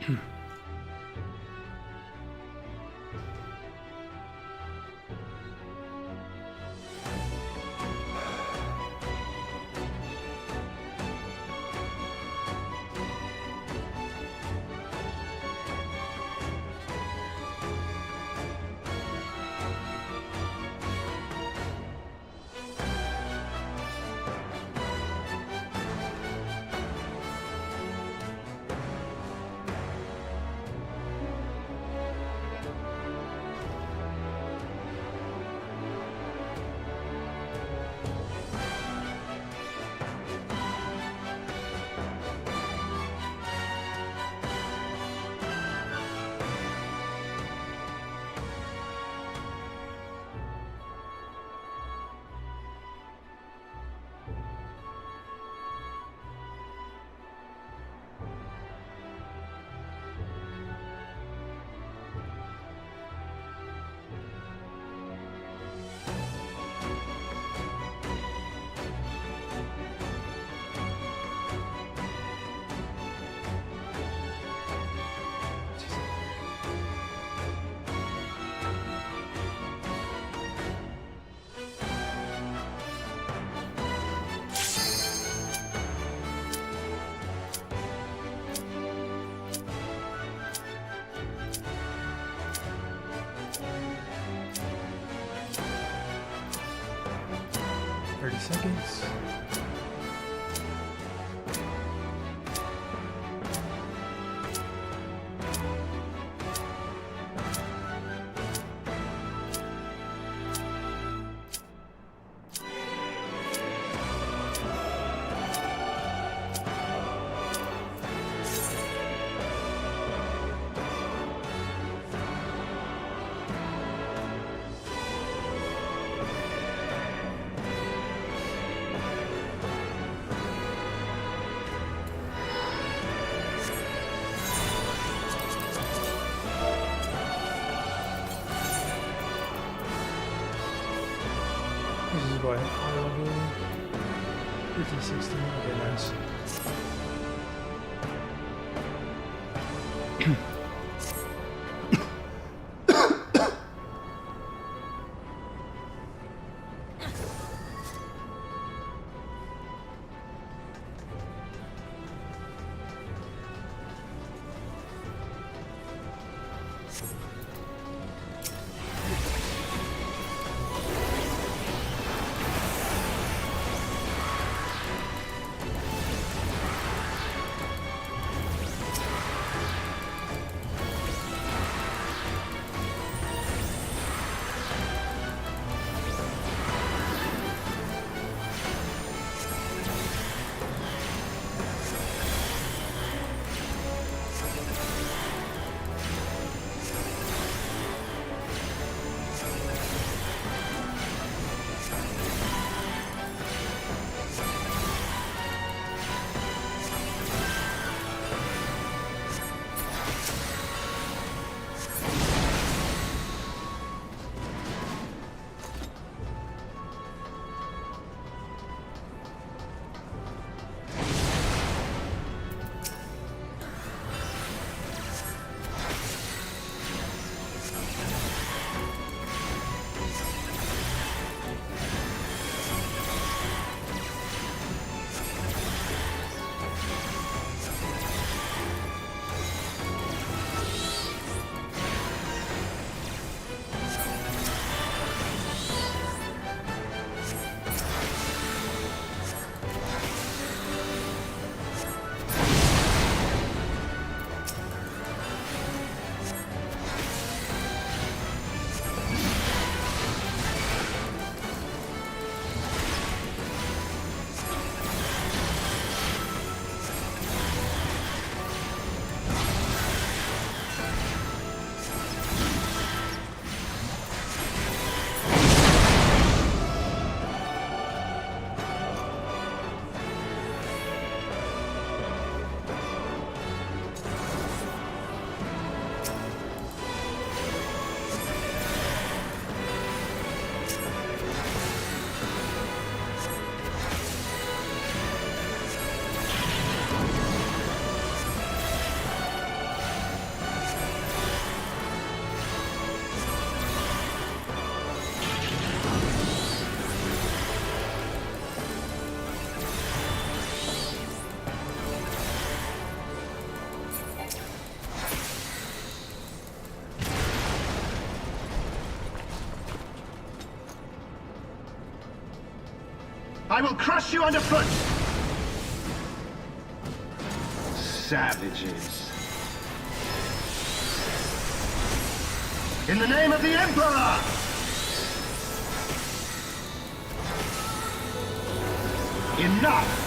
Seconds. This is what high level 50, 16, okay, nice. I will crush you underfoot! Savages. In the name of the Emperor! Enough!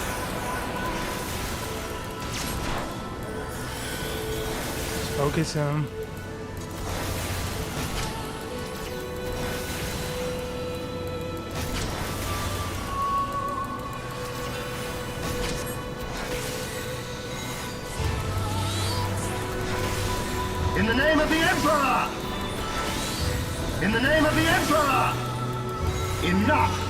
Focus him. In the name of the Emperor! In the name of the Emperor! Enough!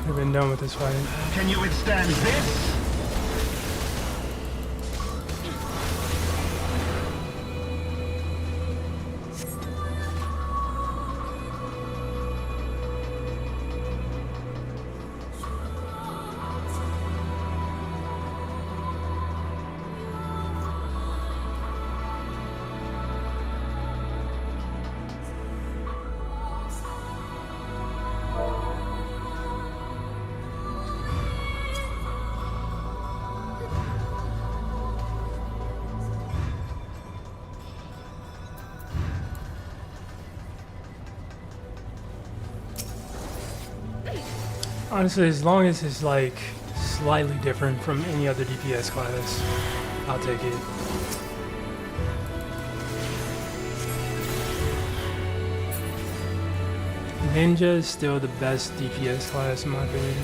I've been done with this fight. Can you withstand this? Honestly, as long as it's like slightly different from any other DPS class, I'll take it. Ninja is still the best DPS class in my opinion.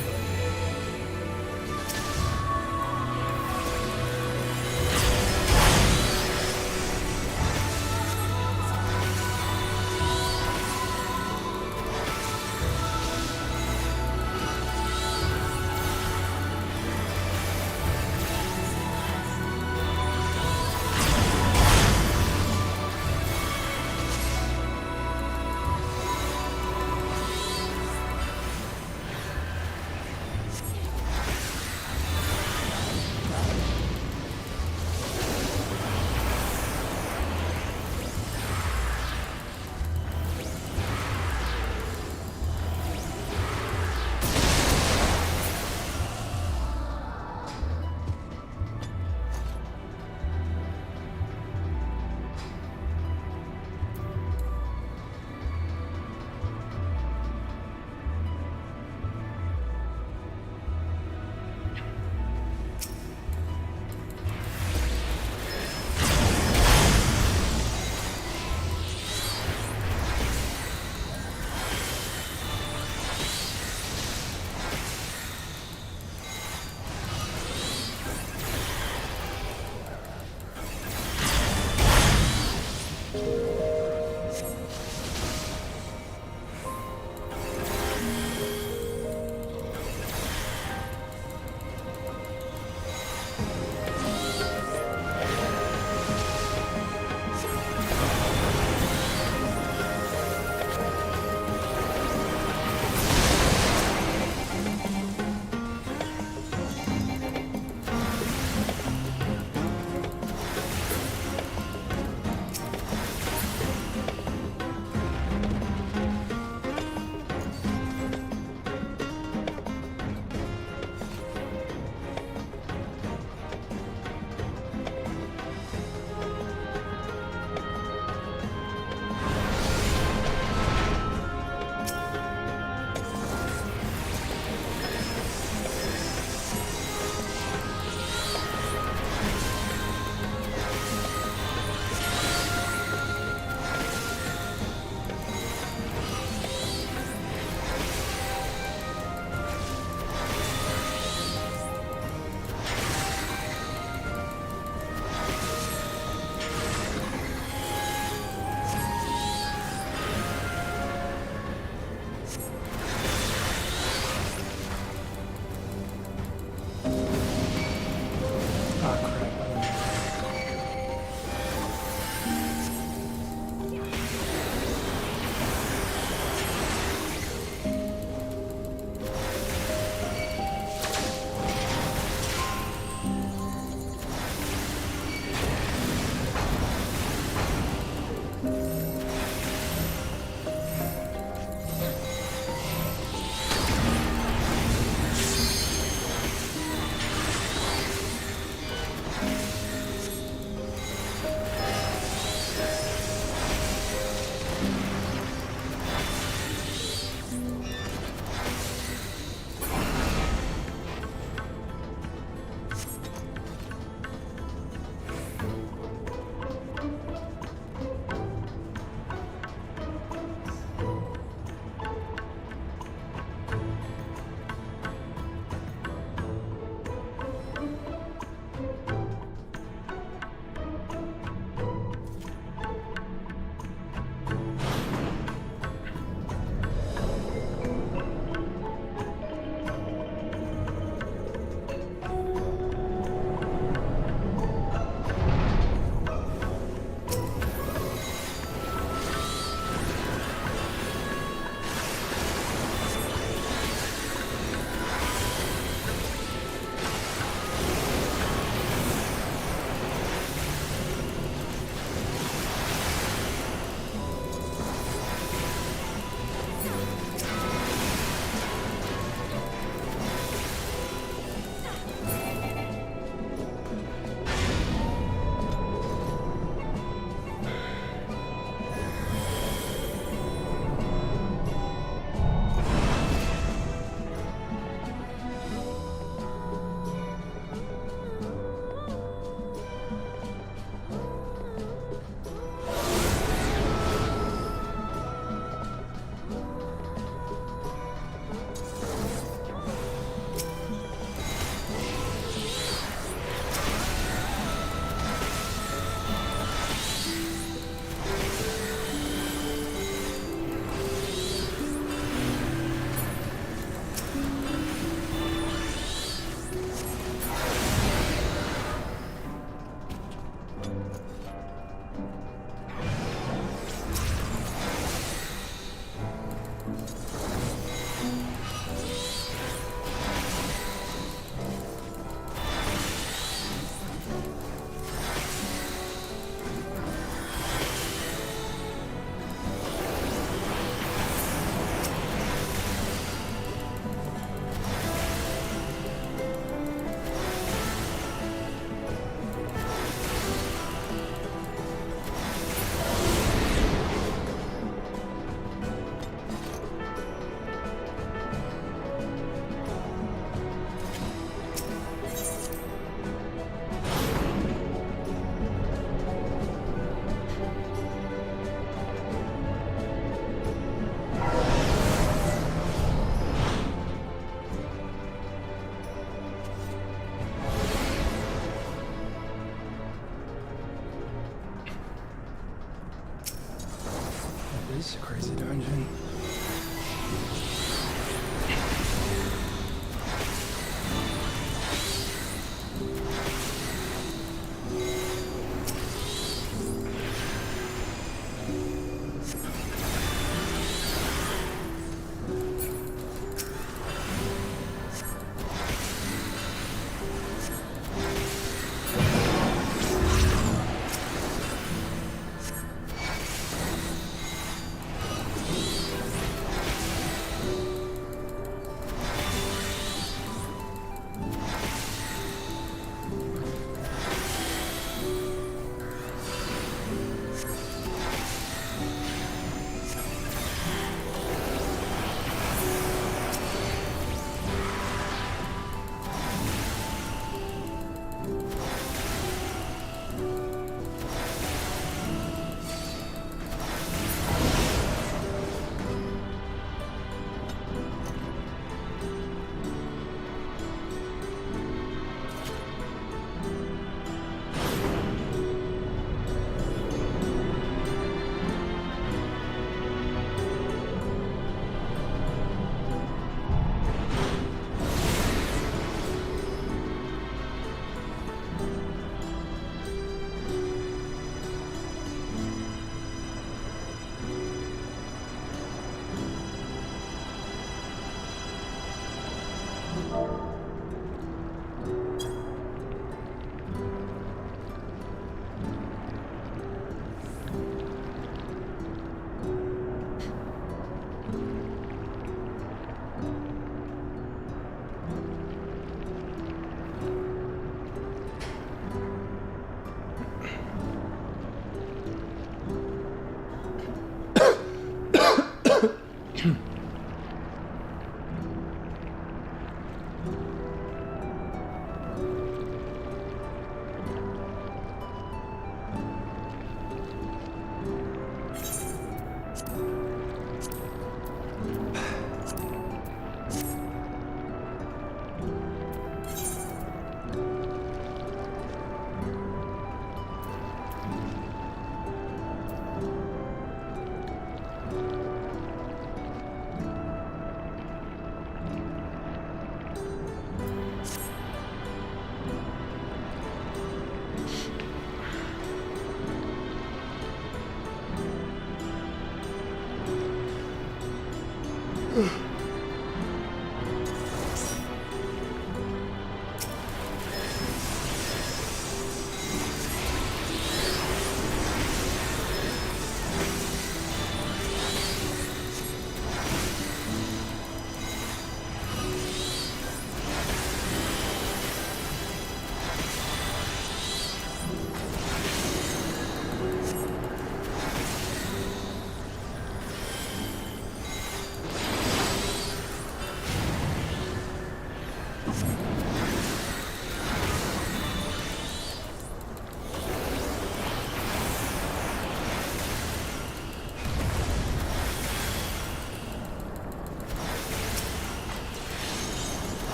It's a crazy dungeon.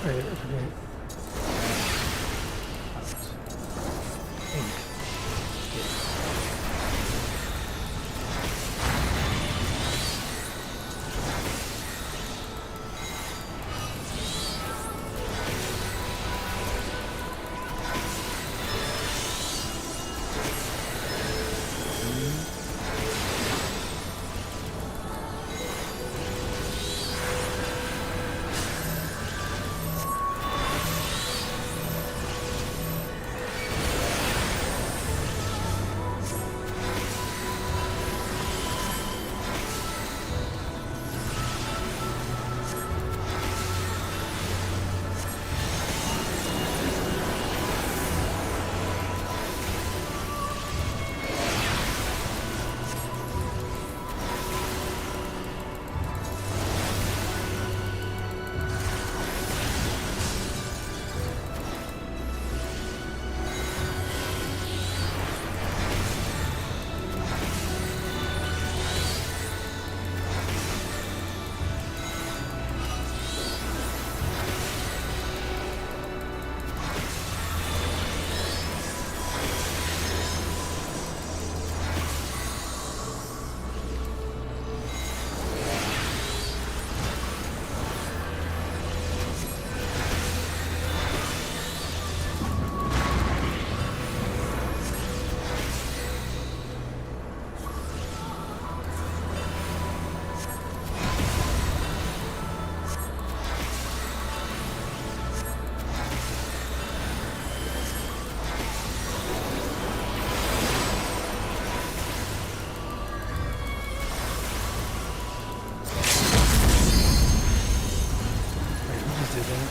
Wait, I forget. Ink. isn't it?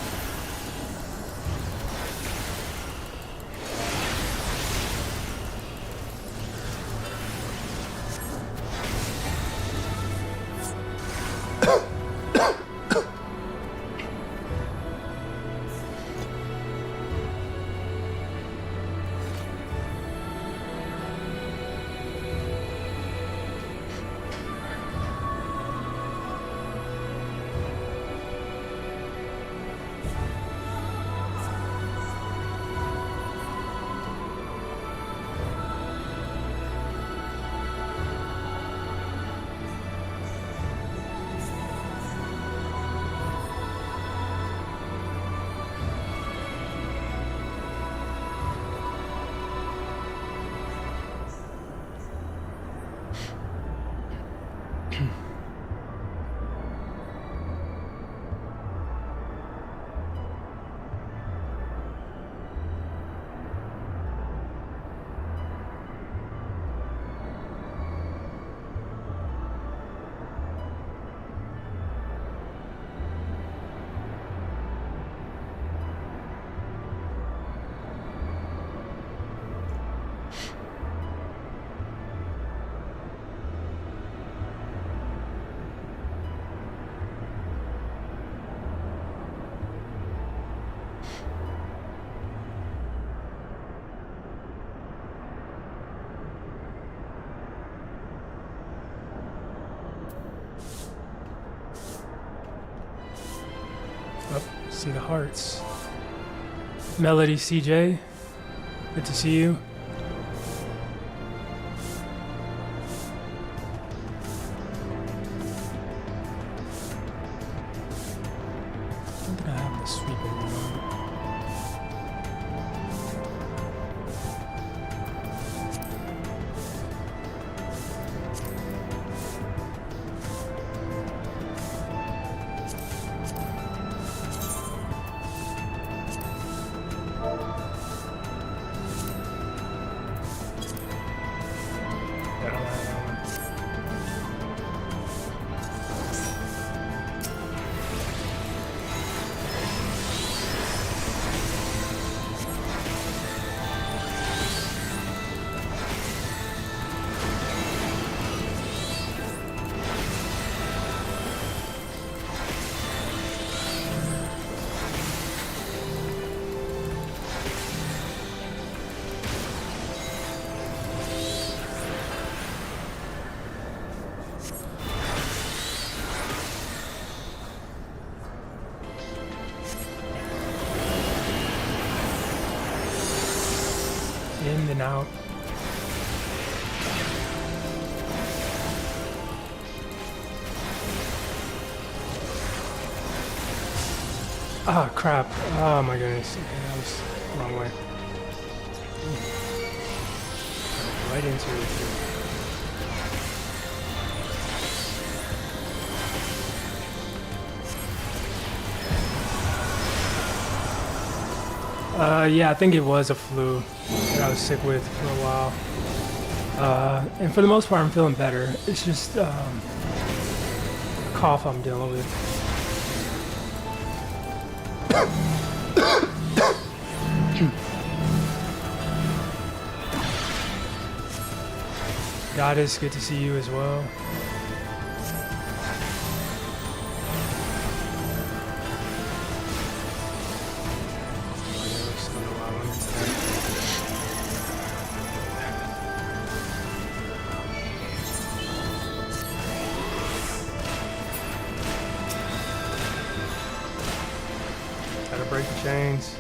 Oh, see the hearts. Melody CJ, good to see you. I don't think I have the sweep anymore. In and out. Ah, crap. Oh my goodness. Okay, that was the wrong way. Right into it. Yeah, I think it was a flu that I was sick with for a while. And for the most part, I'm feeling better. It's just a cough I'm dealing with. Goddess, good to see you as well. Gotta break the chains.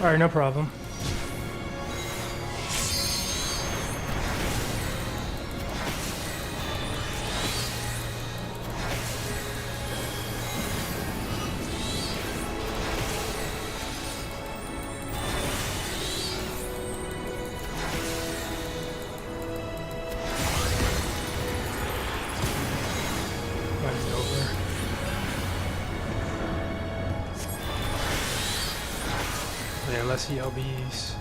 Alright, no problem. Mine's over. Yeah, unless he LBs.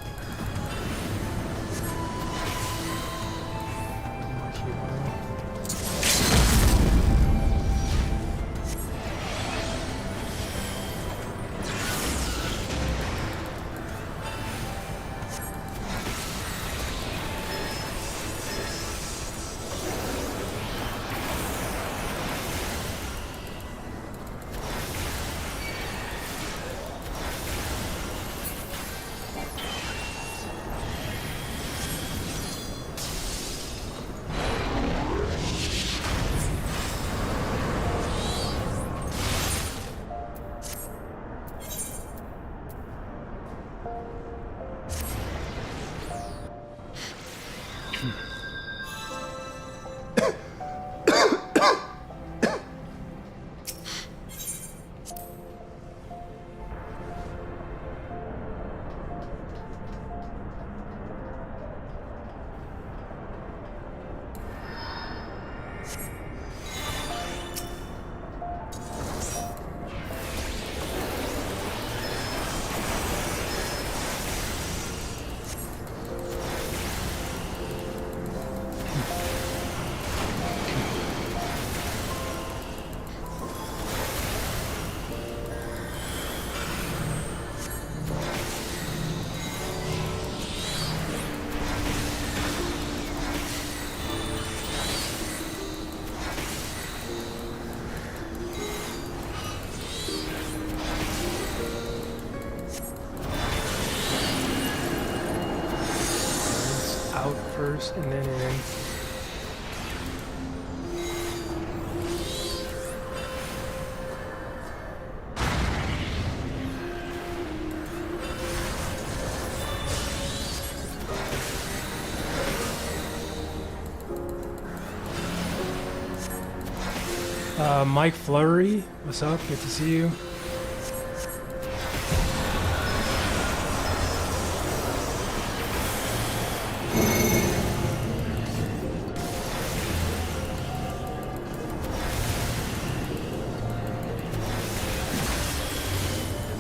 Out first and then in. Mike Flurry, what's up? Good to see you.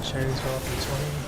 Shannon's go up in 20.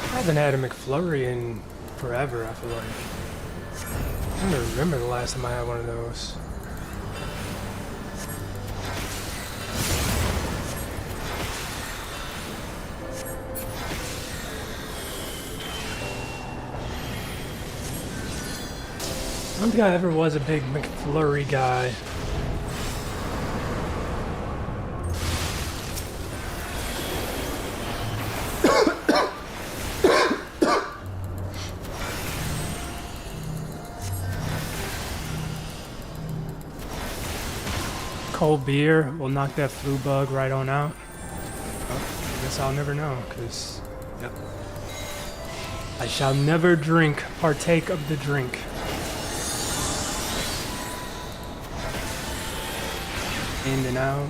I haven't had a McFlurry in forever, I feel like. I don't remember the last time I had one of those. I don't think I ever was a big McFlurry guy. cold beer will knock that flu bug right on out. Oh, I guess I'll never know, because yep. I shall never partake of the drink. In and out.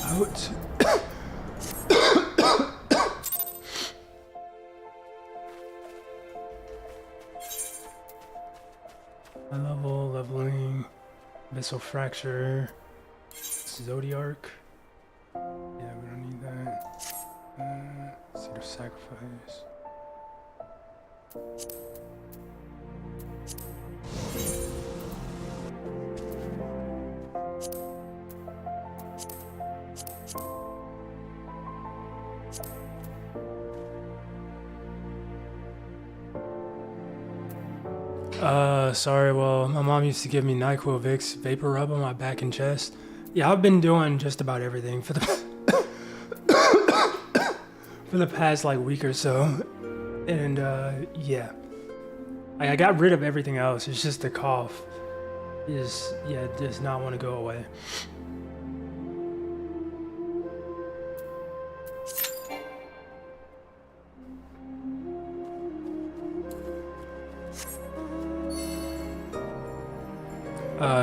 Out. Leveling, Abyssal Fracture, Zodiarch. Yeah, we don't need that. Cedar Sacrifice. Sorry, well, my mom used to give me NyQuil Vicks vapor rub on my back and chest. Yeah, I've been doing just about everything for the for the past like week or so. And yeah. I got rid of everything else. It's just the cough does not want to go away.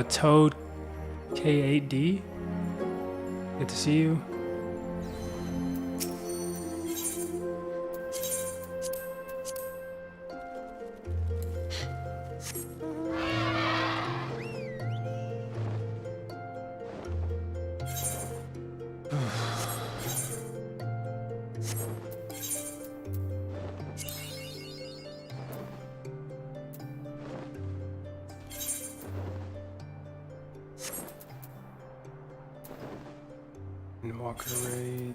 Toad K8D. Good to see you. Walker raid.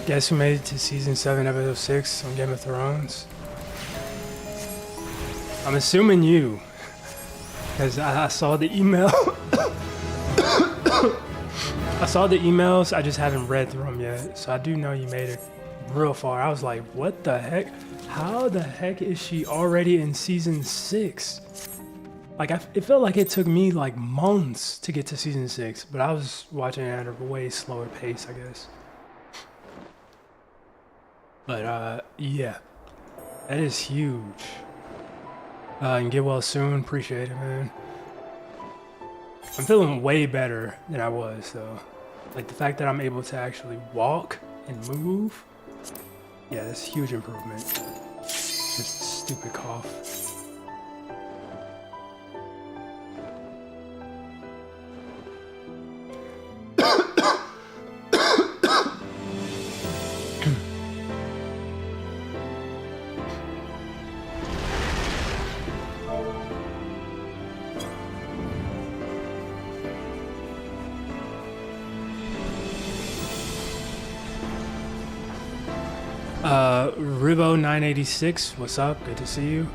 Guess who made it to season 7, episode 6 on Game of Thrones? I'm assuming you, because I saw the email. I saw the emails, I just haven't read through them yet, so I do know you made it real far. I was like, what the heck? How the heck is she already in season 6? Like, it felt like it took me like months to get to season 6, but I was watching it at a way slower pace, I guess. But yeah, that is huge. And get well soon, appreciate it, man. I'm feeling way better than I was, though. Like, the fact that I'm able to actually walk and move, yeah, that's a huge improvement. Just a stupid cough. Rivo986, what's up? Good to see you.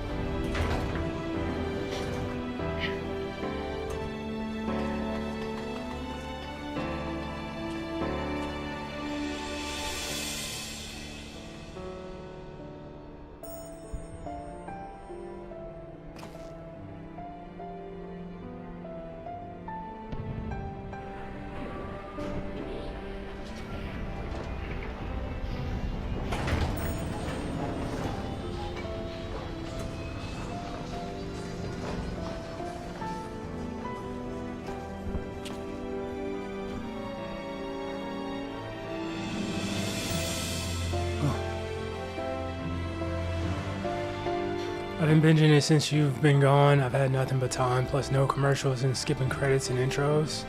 I've been binging it since you've been gone. I've had nothing but time, plus no commercials and skipping credits and intros.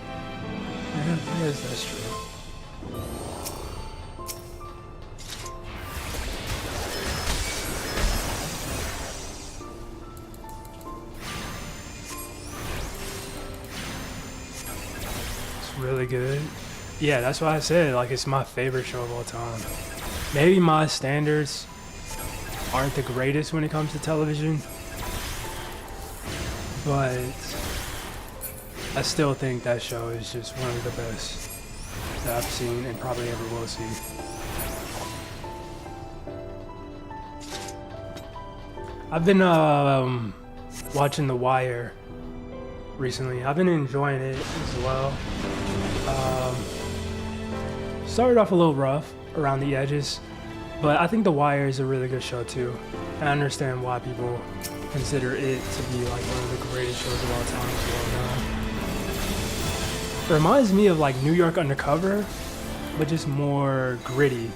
Yeah, yes, that's true. It's really good. Yeah, that's why I said, like, it's my favorite show of all time. Maybe my standards aren't the greatest when it comes to television, but I still think that show is just one of the best that I've seen and probably ever will see. I've been watching The Wire recently. I've been enjoying it as well. Started off a little rough around the edges, but I think The Wire is a really good show too. And I understand why people consider it to be like one of the greatest shows of all time as well now. It reminds me of like New York Undercover, but just more gritty.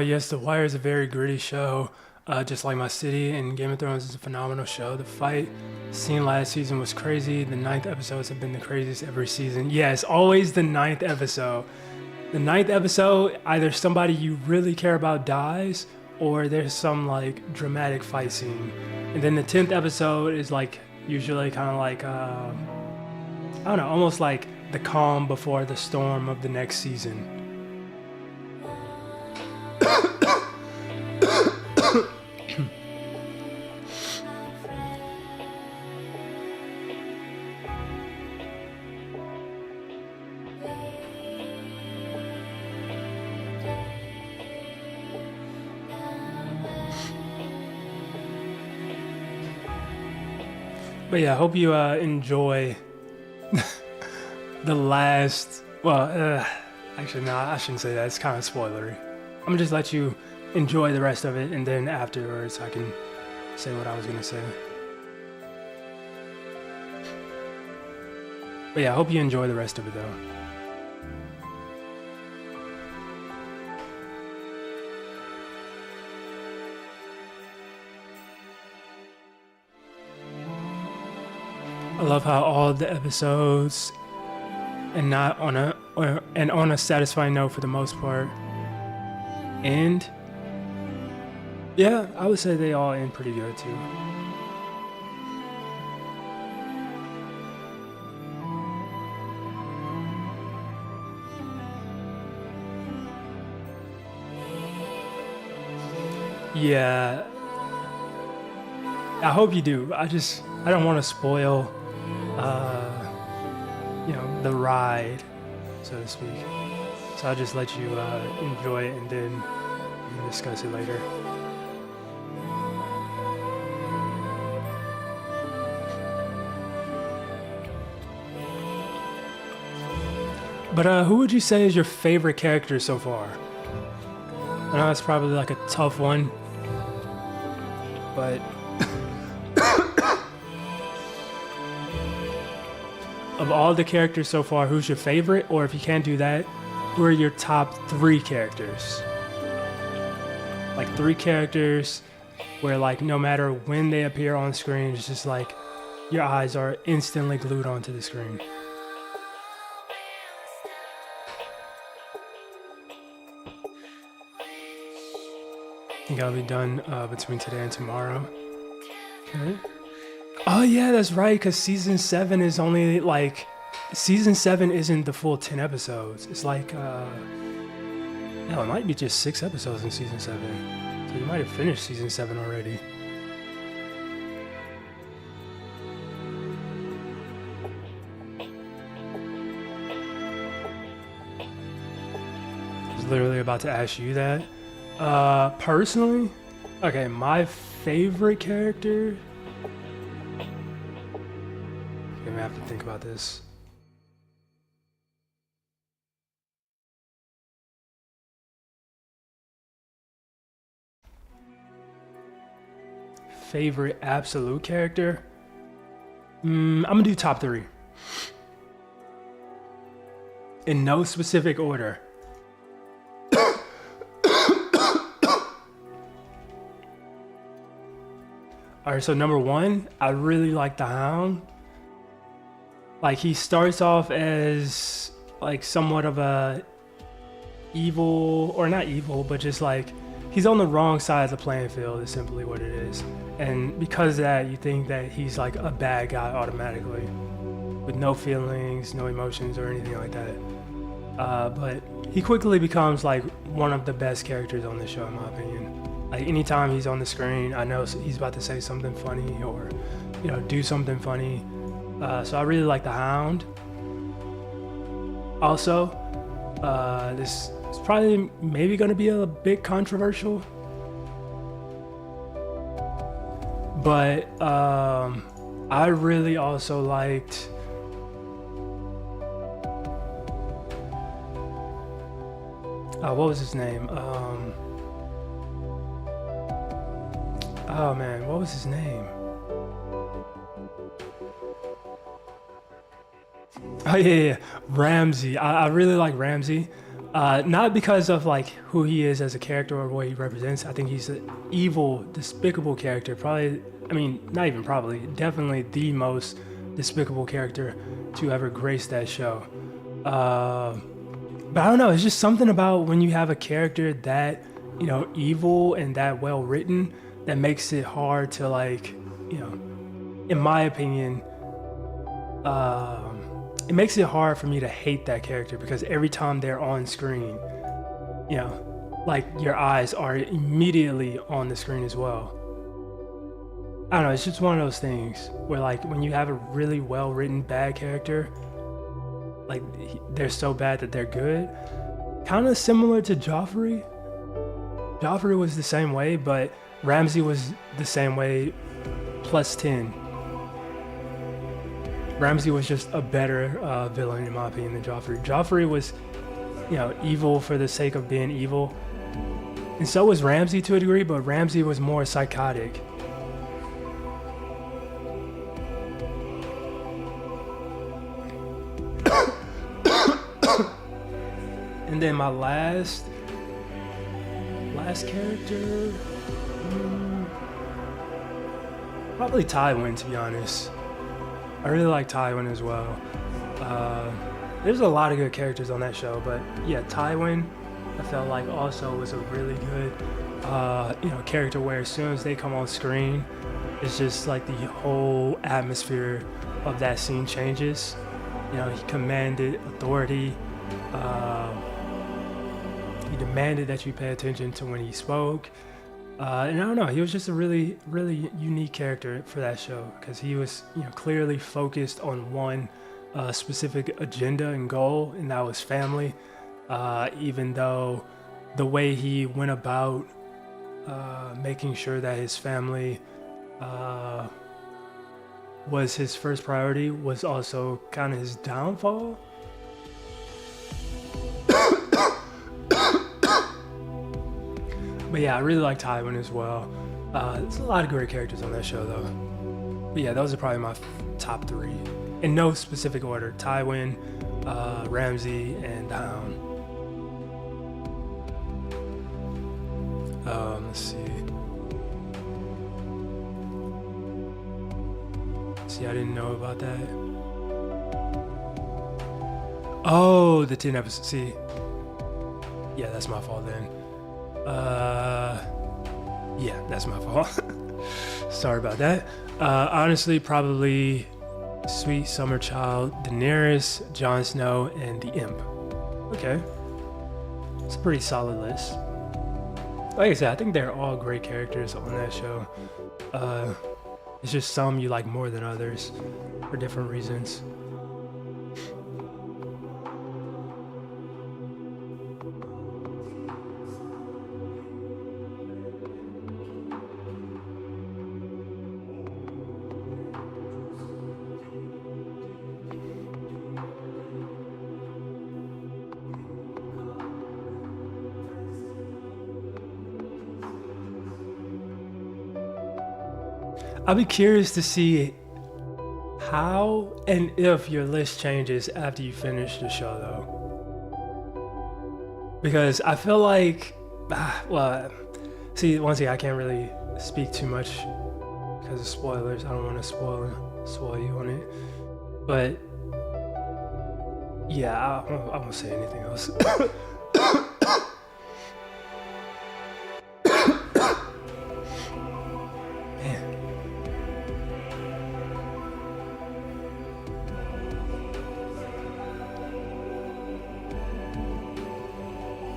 Yes, The Wire is a very gritty show, just like my city, and Game of Thrones is a phenomenal show. The fight scene last season was crazy. The 9th episodes have been the craziest every season. Yes, always the 9th episode. The 9th episode, either somebody you really care about dies, or there's some like dramatic fight scene. And then the 10th episode is like usually kind of like I don't know, almost like the calm before the storm of the next season. But yeah, I hope you enjoy the last. Well, actually, no, I shouldn't say that. It's kind of spoilery. I'm gonna just let you enjoy the rest of it, and then afterwards, I can say what I was gonna say. But yeah, I hope you enjoy the rest of it, though. I love how all the episodes, and not on a satisfying note for the most part, end. Yeah, I would say they all end pretty good too. Yeah, I hope you do. I don't want to spoil the ride, so to speak. So I'll just let you enjoy it, and then we can discuss it later. But who would you say is your favorite character so far? I know that's probably like a tough one, but of all the characters so far, who's your favorite? Or if you can't do that, who are your top 3 characters? Like 3 characters where like no matter when they appear on screen, it's just like your eyes are instantly glued onto the screen. I think I'll be done between today and tomorrow. Okay. Oh yeah, that's right, because season 7 is only like... Season 7 isn't the full 10 episodes. It's like, no, it might be just 6 episodes in season 7. So you might have finished season 7 already. I was literally about to ask you that. Personally, okay, my favorite character... I have to think about this. Favorite absolute character? I'm gonna do top 3. In no specific order. Alright, so number 1, I really like the Hound. Like, he starts off as like somewhat of a evil, or not evil, but just like he's on the wrong side of the playing field is simply what it is. And because of that, you think that he's like a bad guy automatically, with no feelings, no emotions, or anything like that. But he quickly becomes like one of the best characters on the show, in my opinion. Like, anytime he's on the screen, I know he's about to say something funny or, do something funny. So I really like the Hound. Also, this is probably maybe going to be a bit controversial, but I really also liked what was his name? Oh man, what was his name? Oh yeah, Ramsey. I really like Ramsey. Not because of like who he is as a character or what he represents. I think he's an evil, despicable character. Probably, I mean, not even probably, definitely the most despicable character to ever grace that show. But I don't know, it's just something about when you have a character that evil and that well written that makes it hard to like, in my opinion, it makes it hard for me to hate that character because every time they're on screen, like your eyes are immediately on the screen as well. I don't know, it's just one of those things where like when you have a really well written bad character, like they're so bad that they're good. Kind of similar to Joffrey. Joffrey was the same way, but Ramsay was the same way plus 10. Ramsay was just a better villain in my opinion than Joffrey. Joffrey was, evil for the sake of being evil. And so was Ramsay to a degree, but Ramsay was more psychotic. And then my last character, probably Tywin, to be honest. I really like Tywin as well. There's a lot of good characters on that show, but yeah, Tywin, I felt like also was a really good, character where as soon as they come on screen, it's just like the whole atmosphere of that scene changes. He commanded authority. He demanded that you pay attention to when he spoke. And I don't know, he was just a really, really unique character for that show because he was, clearly focused on one specific agenda and goal, and that was family. Even though the way he went about making sure that his family was his first priority was also kind of his downfall. But yeah, I really like Tywin as well. There's a lot of great characters on that show though. But yeah, those are probably my top 3. In no specific order. Tywin, Ramsay, and the Hound. Let's see. See, I didn't know about that. Oh, the 10 episodes. See. Yeah, that's my fault then. Yeah, that's my fault. Sorry about that. Honestly, probably Sweet Summer Child, Daenerys, Jon Snow, and the Imp. Okay. It's a pretty solid list. Like I said, I think they're all great characters on that show. It's just some you like more than others for different reasons. I'll be curious to see how and if your list changes after you finish the show, though. Because I feel like, see, once again, I can't really speak too much because of spoilers. I don't want to spoil you on it. But yeah, I won't say anything else.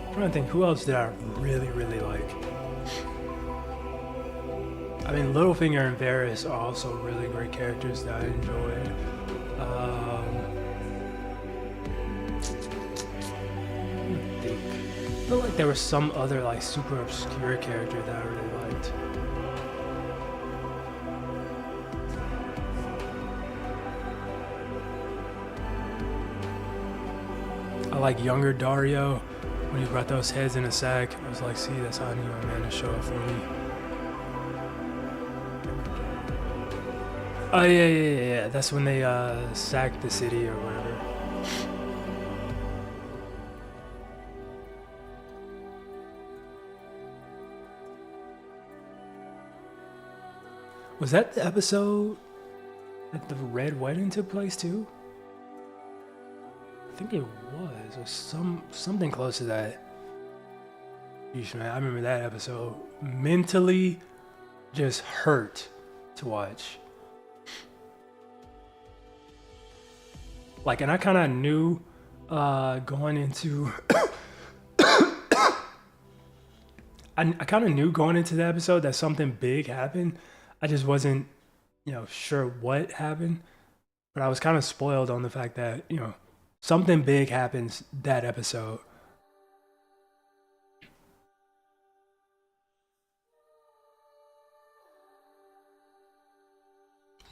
I'm trying to think, who else did I really, really like? I mean, Littlefinger and Varys are also really great characters that I enjoyed. I feel like there was some other like super obscure character that I really liked. I like younger Dario. When he brought those heads in a sack, I was like, see, that's how I knew my man to show up for me. Oh, yeah. That's when they sacked the city or whatever. Was that the episode that the Red Wedding took place too? I think it was, or something close to that. Yeesh, man, I remember that episode. Mentally just hurt to watch. Like, and I kind of knew going into... I kind of knew going into the episode that something big happened. I just wasn't, sure what happened. But I was kind of spoiled on the fact that, something big happens that episode.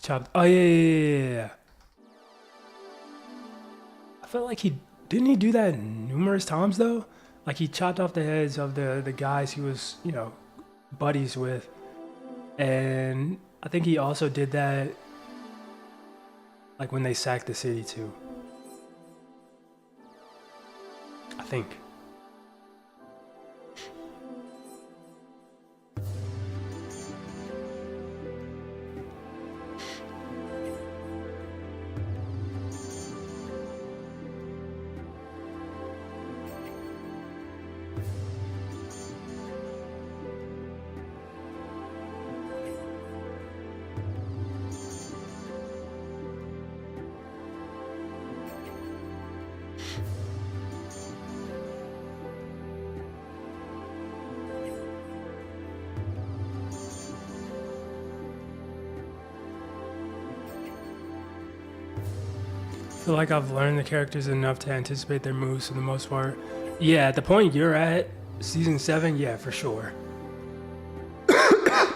Chopped. Oh, yeah. I felt like didn't he do that numerous times, though? Like, he chopped off the heads of the guys he was, buddies with. And I think he also did that, like, when they sacked the city, too. I think. I feel like I've learned the characters enough to anticipate their moves for the most part. Yeah, at the point you're at, season 7, yeah, for sure. I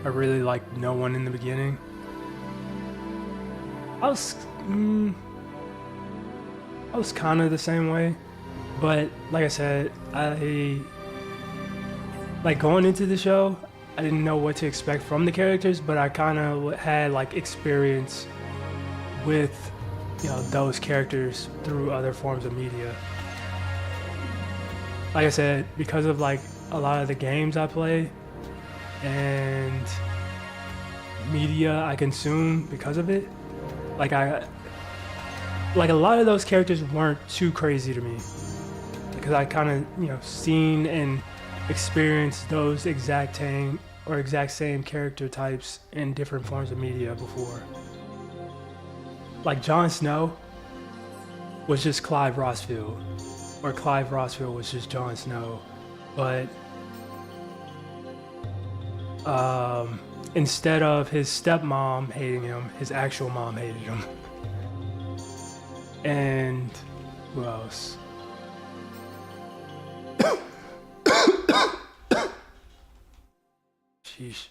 really liked no one in the beginning. I was kind of the same way, but like I said, like going into the show, I didn't know what to expect from the characters, but I kind of had like experience with, those characters through other forms of media. Like I said, because of like a lot of the games I play and media I consume because of it, like a lot of those characters weren't too crazy to me because I kind of, seen and experienced those exact same character types in different forms of media before. Like Jon Snow was just Clive Rossfield, or Clive Rossfield was just Jon Snow, but instead of his stepmom hating him, his actual mom hated him. And who else? Sheesh.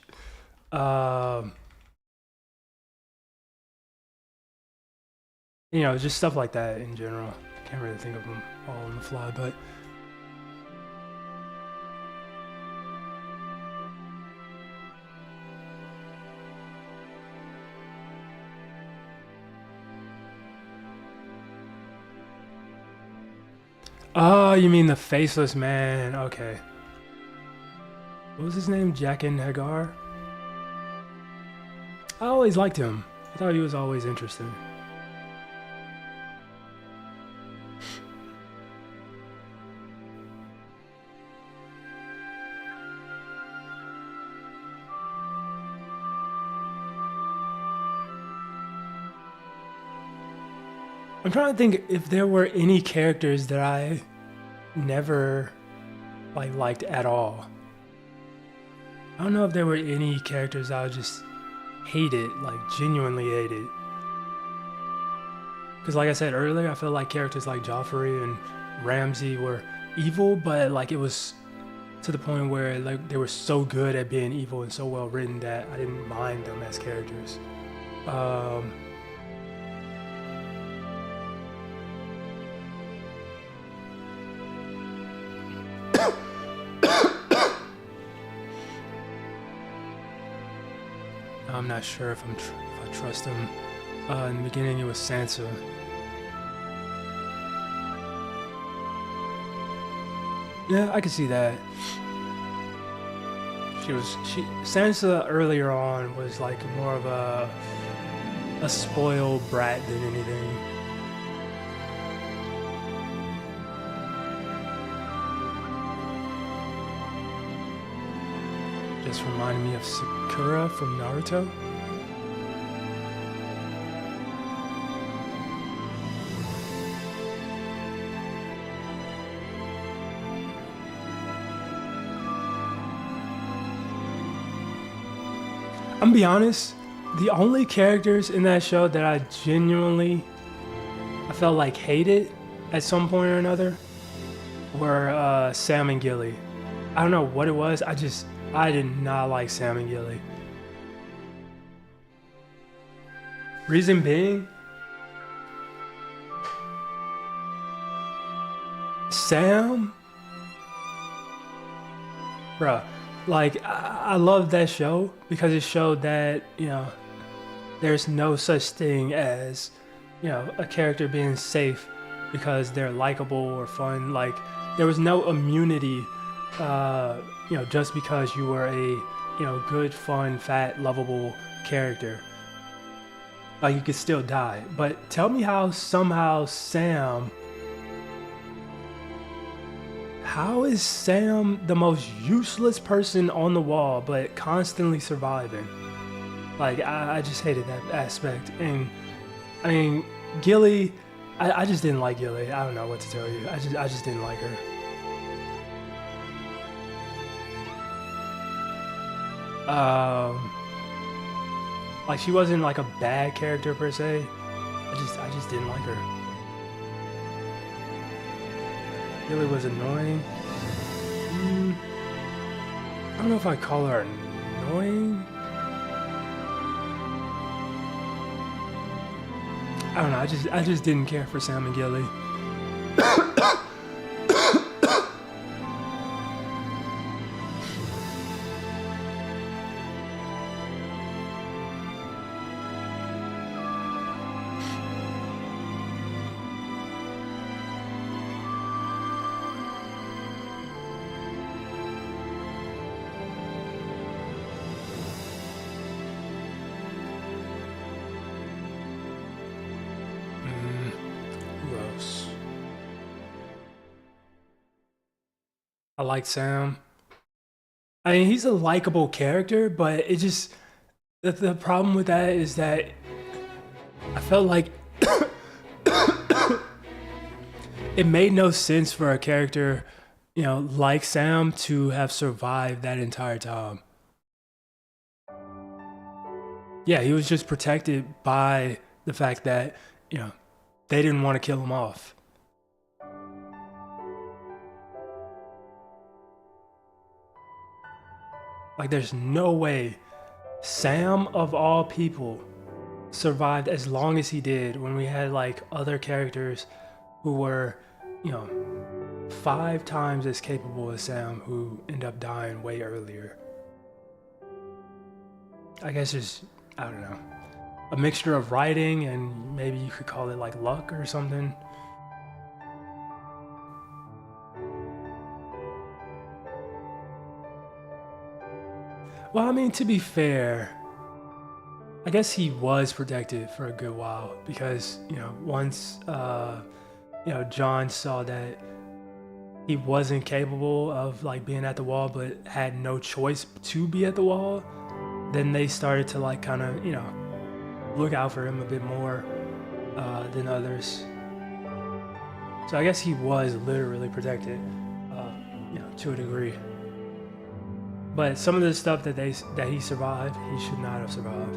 Just stuff like that in general. Can't really think of them all on the fly, but oh, you mean the faceless man? Okay. What was his name? Jaqen Hagar? I always liked him. I thought he was always interesting. I'm trying to think if there were any characters that I never liked at all. I don't know if there were any characters I just hated, like genuinely hated. Because like I said earlier, I feel like characters like Joffrey and Ramsay were evil, but like it was to the point where like they were so good at being evil and so well written that I didn't mind them as characters. I'm not sure if I trust him. In the beginning, it was Sansa. Yeah, I can see that. Sansa earlier on was like more of a spoiled brat than anything. Just reminded me of Sakura from Naruto. I'm gonna be honest, the only characters in that show that I genuinely I felt like hated at some point or another were Sam and Gilly. I don't know what it was. I did not like Sam and Gilly. Reason being, Sam, bruh, like I love that show because it showed that, you know, there's no such thing as, you know, a character being safe because they're likable or fun. Like there was no immunity, you know, just because you were a, you know, good, fun, fat, lovable character. Like you could still die. But tell me how somehow Sam. How is Sam the most useless person on the wall but constantly surviving? Like, I just hated that aspect. And, I mean, Gilly, I just didn't like Gilly. I don't know what to tell you. I just didn't like her. Like, she wasn't like a bad character per se. I just didn't like her. Gilly was annoying. I don't know if I call her annoying. I don't know. I just didn't care for Sam and Gilly. I like Sam. I mean, he's a likable character, but it just the problem with that is that I felt like it made no sense for a character, you know, like Sam to have survived that entire time. Yeah, he was just protected by the fact that, you know, they didn't want to kill him off. Like, there's no way Sam, of all people, survived as long as he did when we had, like, other characters who were, you know, 5 times as capable as Sam who end up dying way earlier. I guess it's, I don't know, a mixture of writing and maybe you could call it like luck or something. Well, I mean, to be fair, I guess he was protected for a good while because, you know, once, you know, John saw that he wasn't capable of like being at the wall but had no choice to be at the wall, then they started to like kind of, you know, look out for him a bit more than others. So I guess he was literally protected, you know, to a degree. But some of the stuff that he survived, he should not have survived.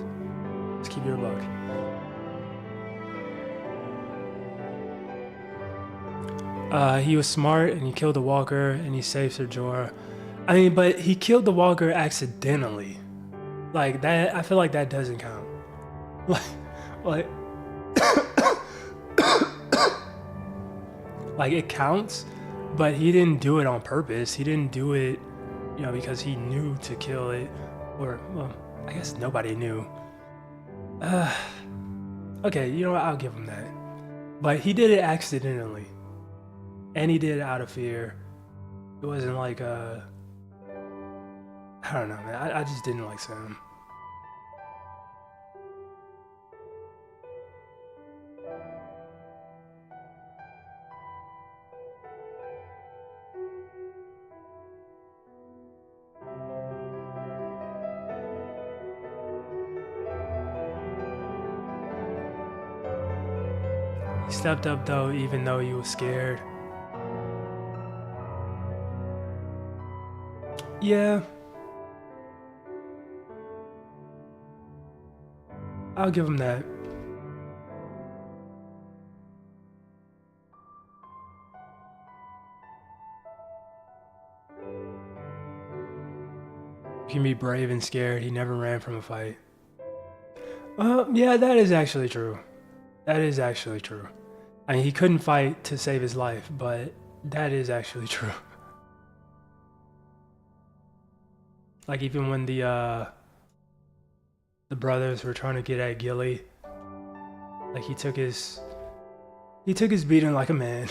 Let's keep your buck. He was smart and he killed the walker and he saved Sir Jorah. I mean, but he killed the walker accidentally. Like that, I feel like that doesn't count. Like, like it counts, but he didn't do it on purpose. He didn't do it, you know, because he knew to kill it, or well, I guess nobody knew. Okay, you know what? I'll give him that. But he did it accidentally, and he did it out of fear. It wasn't like I don't know, man. I just didn't like Sam. He stepped up though, even though he was scared. Yeah. I'll give him that. You can be brave and scared. He never ran from a fight. Yeah, that is actually true. That is actually true. I mean, he couldn't fight to save his life, but that is actually true. Like even when the brothers were trying to get at Gilly, like he took his beating like a man.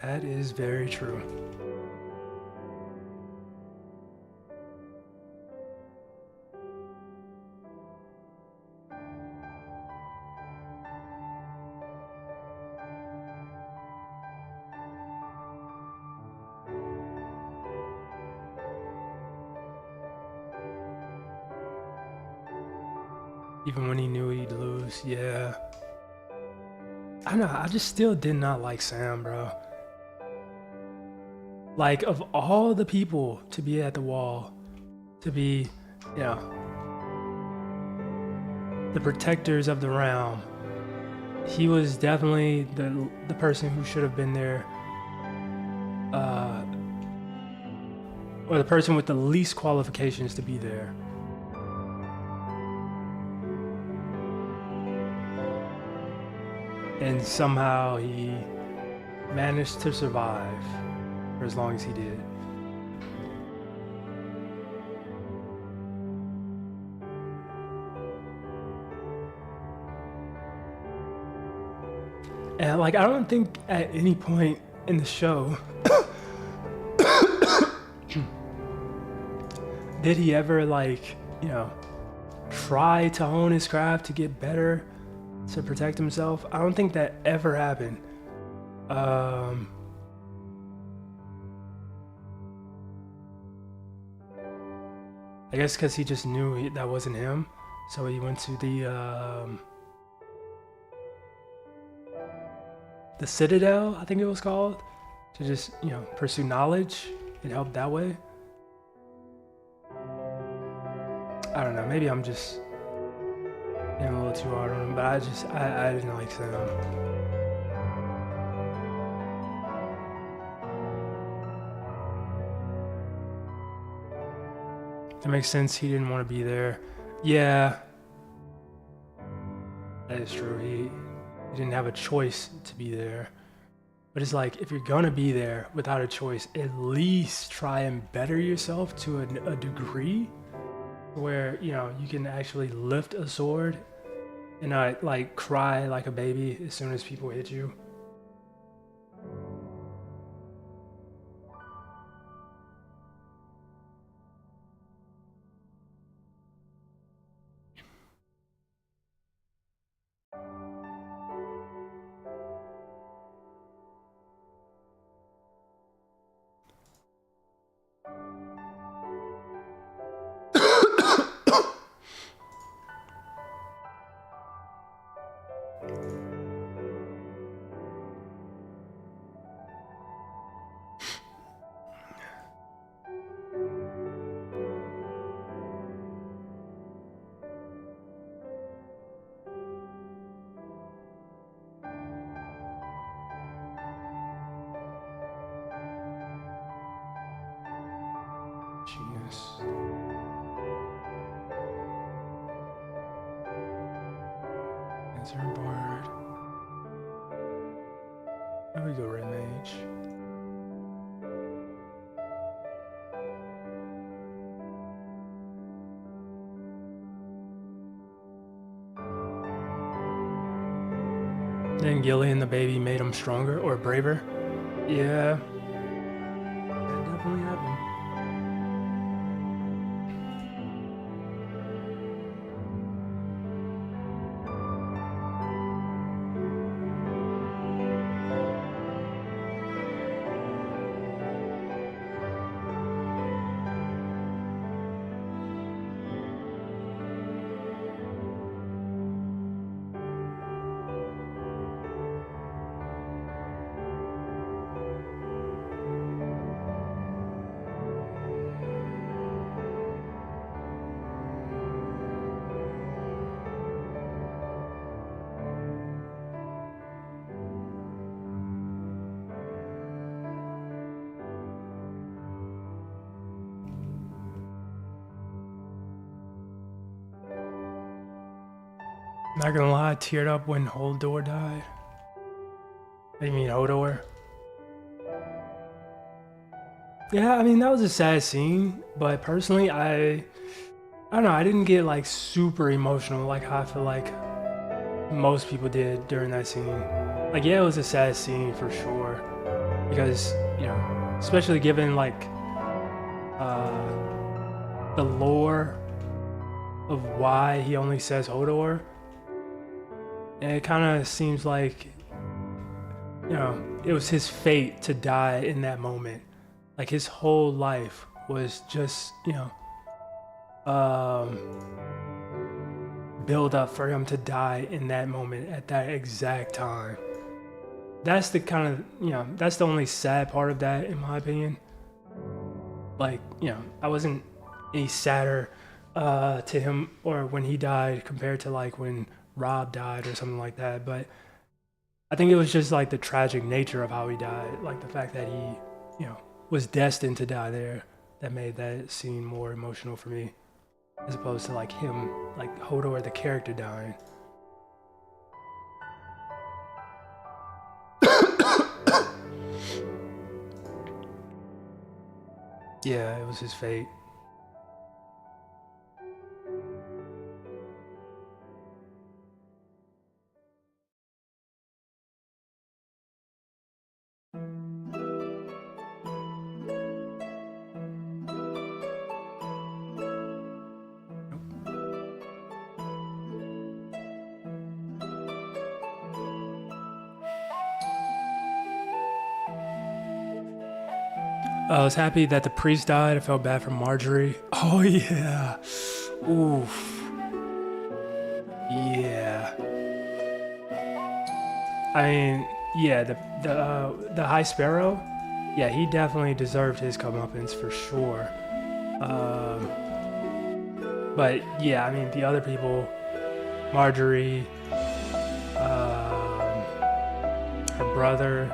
That is very true. Even when he knew he'd lose, yeah. I don't know, I just still did not like Sam, bro. Like, of all the people to be at the wall, to be, you know, the protectors of the realm, he was definitely the person who should have been there, or the person with the least qualifications to be there. And somehow he managed to survive for as long as he did. And like, I don't think at any point in the show did he ever, like, you know, try to hone his craft to get better, to protect himself. I don't think that ever happened. I guess because he just knew that wasn't him, so he went to the Citadel, I think it was called, to just, you know, pursue knowledge. It helped that way. I don't know, maybe I'm just being a little too hard on him, but I didn't like Sam. It makes sense he didn't want to be there. Yeah, that is true. He didn't have a choice to be there. But it's like, if you're gonna be there without a choice, at least try and better yourself to a degree where, you know, you can actually lift a sword and not like cry like a baby as soon as people hit you. Genius. Answer board. There we go, Red Mage. Then Gilly and the baby made him stronger or braver. Yeah, that definitely happened. Not gonna lie, I teared up when Holdor died. What do you mean, Hodor? Yeah, I mean, that was a sad scene, but personally, I don't know, I didn't get like super emotional like how I feel like most people did during that scene. Like, yeah, it was a sad scene for sure, because, you know, especially given like the lore of why he only says Hodor, and it kind of seems like, you know, it was his fate to die in that moment. Like, his whole life was just, you know, build up for him to die in that moment at that exact time. That's the kind of, you know, that's the only sad part of that, in my opinion. Like, you know, I wasn't any sadder to him or when he died compared to like when Rob died or something like that, but I think it was just like the tragic nature of how he died, like the fact that he, you know, was destined to die there, that made that scene more emotional for me, as opposed to like him, like Hodor the character dying. Yeah, it was his fate. I was happy that the priest died. I felt bad for Marjorie. Oh yeah. Oof. Yeah. I mean, yeah, the High Sparrow, yeah, he definitely deserved his comeuppance for sure. But yeah, I mean, the other people, Marjorie, her brother,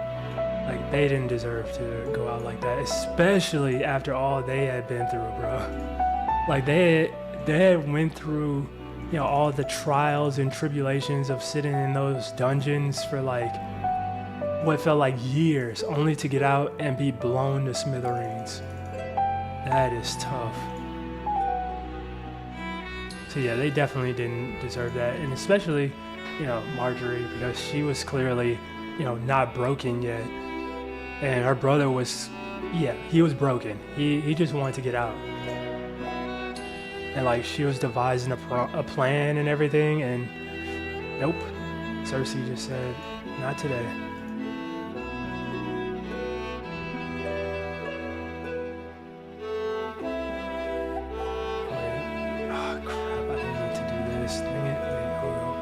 like, they didn't deserve to go out like that, especially after all they had been through, bro. Like, they had went through, you know, all the trials and tribulations of sitting in those dungeons for like what felt like years, only to get out and be blown to smithereens. That is tough. So yeah, they definitely didn't deserve that, and especially, you know, Marjorie, because she was clearly, you know, not broken yet. And her brother was, yeah, he was broken. He just wanted to get out. And like, she was devising a plan and everything, and nope. Cersei just said, not today. Wait. Oh crap, I didn't mean to do this. Dang it. Wait, hold on.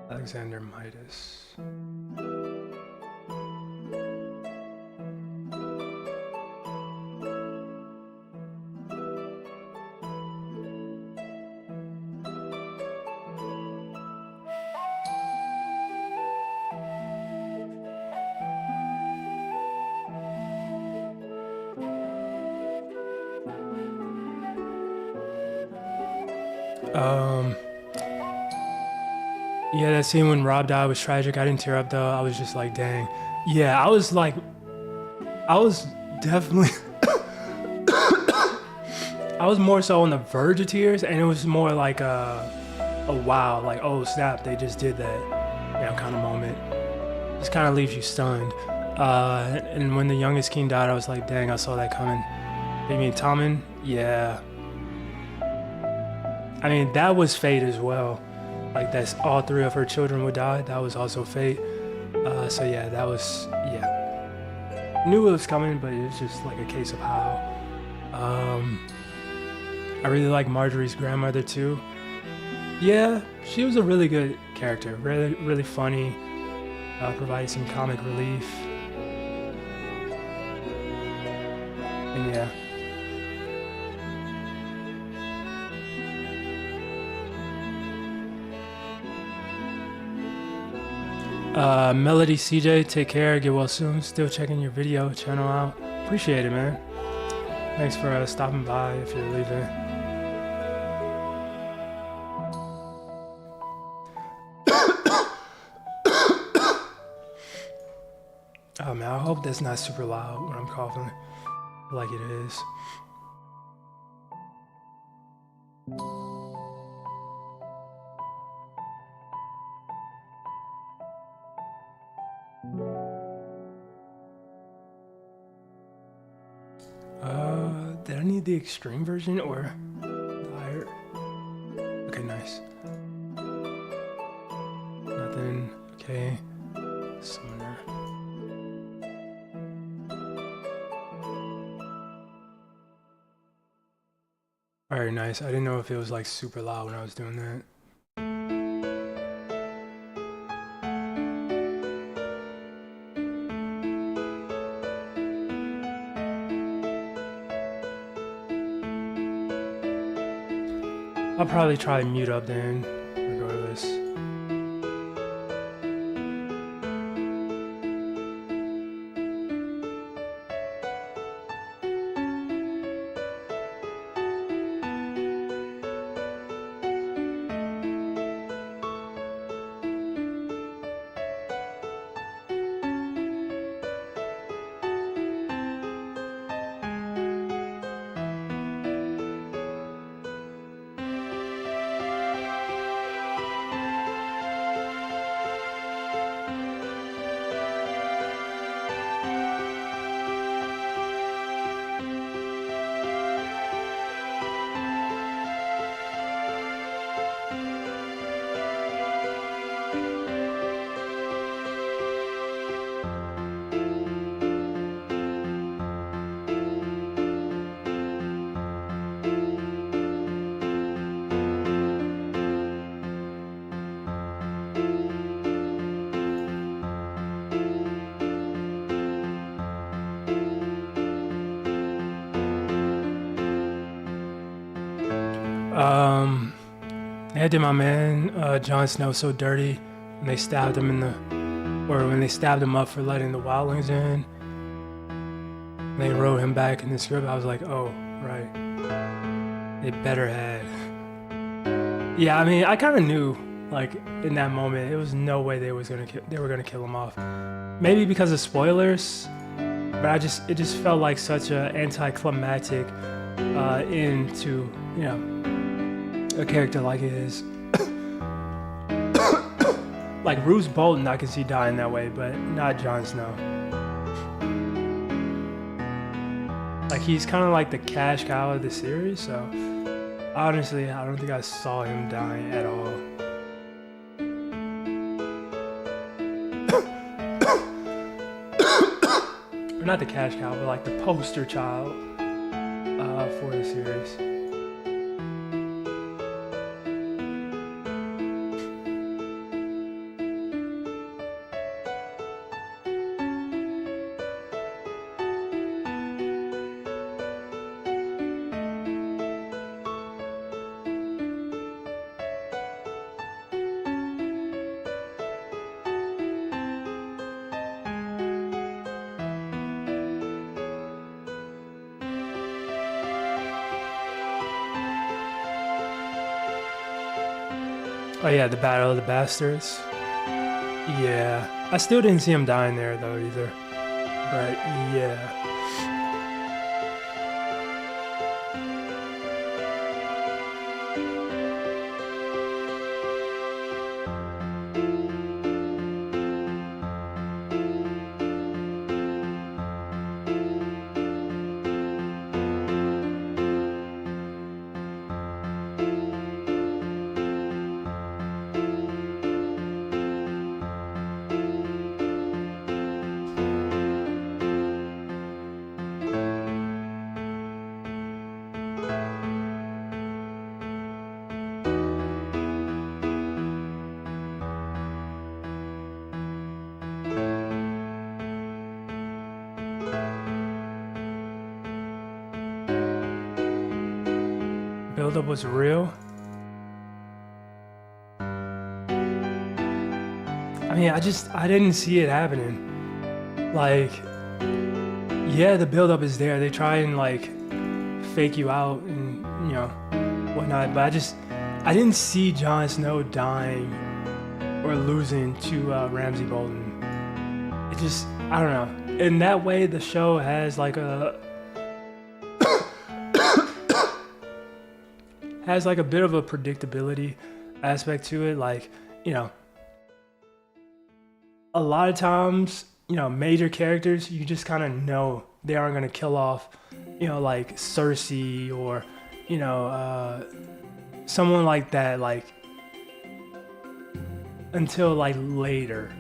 Alexander Midas. Yeah, that scene when Rob died was tragic. I didn't tear up though. I was just like, dang. Yeah, I was definitely, I was more so on the verge of tears, and it was more like a wow, like, oh snap, they just did that, you know, kind of moment. Just kind of leaves you stunned. And when the youngest king died, I was like, dang, I saw that coming. You mean Tommen? Yeah. I mean, that was fate as well. Like, that's all three of her children would die. That was also fate. So yeah, that was, yeah. Knew it was coming, but it was just like a case of how. I really like Marjorie's grandmother too. Yeah, she was a really good character. Really, really funny. Provided some comic relief. And yeah. Melody CJ, take care, get well soon. Still checking your video channel out. Appreciate it, man. Thanks for stopping by if you're leaving. Oh man, I hope that's not super loud when I'm coughing like it is. Did I need the extreme version or the higher? Okay, nice. Nothing. Okay. Summoner. Alright, nice. I didn't know if it was like super loud when I was doing that. I'll probably try to mute up then, regardless. They did my man Jon Snow so dirty when they stabbed him in the, or when they stabbed him up for letting the wildlings in. And they wrote him back in the script. I was like, oh right, they better had. Yeah, I mean, I kind of knew, like in that moment, it was no way they were gonna kill him off. Maybe because of spoilers, but it just felt like such an anticlimactic end to, you know, a character like his. Like Roose Bolton, I can see dying that way, but not Jon Snow. Like he's kind of like the cash cow of the series, so honestly, I don't think I saw him dying at all. Or not the cash cow, but like the poster child for the series. Oh yeah, the Battle of the Bastards. Yeah, I still didn't see him dying there though either. But yeah. buildup was real. I mean, I didn't see it happening. Like, yeah, the buildup is there. They try and like fake you out and whatnot, but I didn't see Jon Snow dying or losing to Ramsay Bolton. It just, I don't know. In that way, the show has like a bit of a predictability aspect to it. Like, a lot of times, major characters, you just kind of know they aren't going to kill off, like Cersei or, someone like that, like, until like later.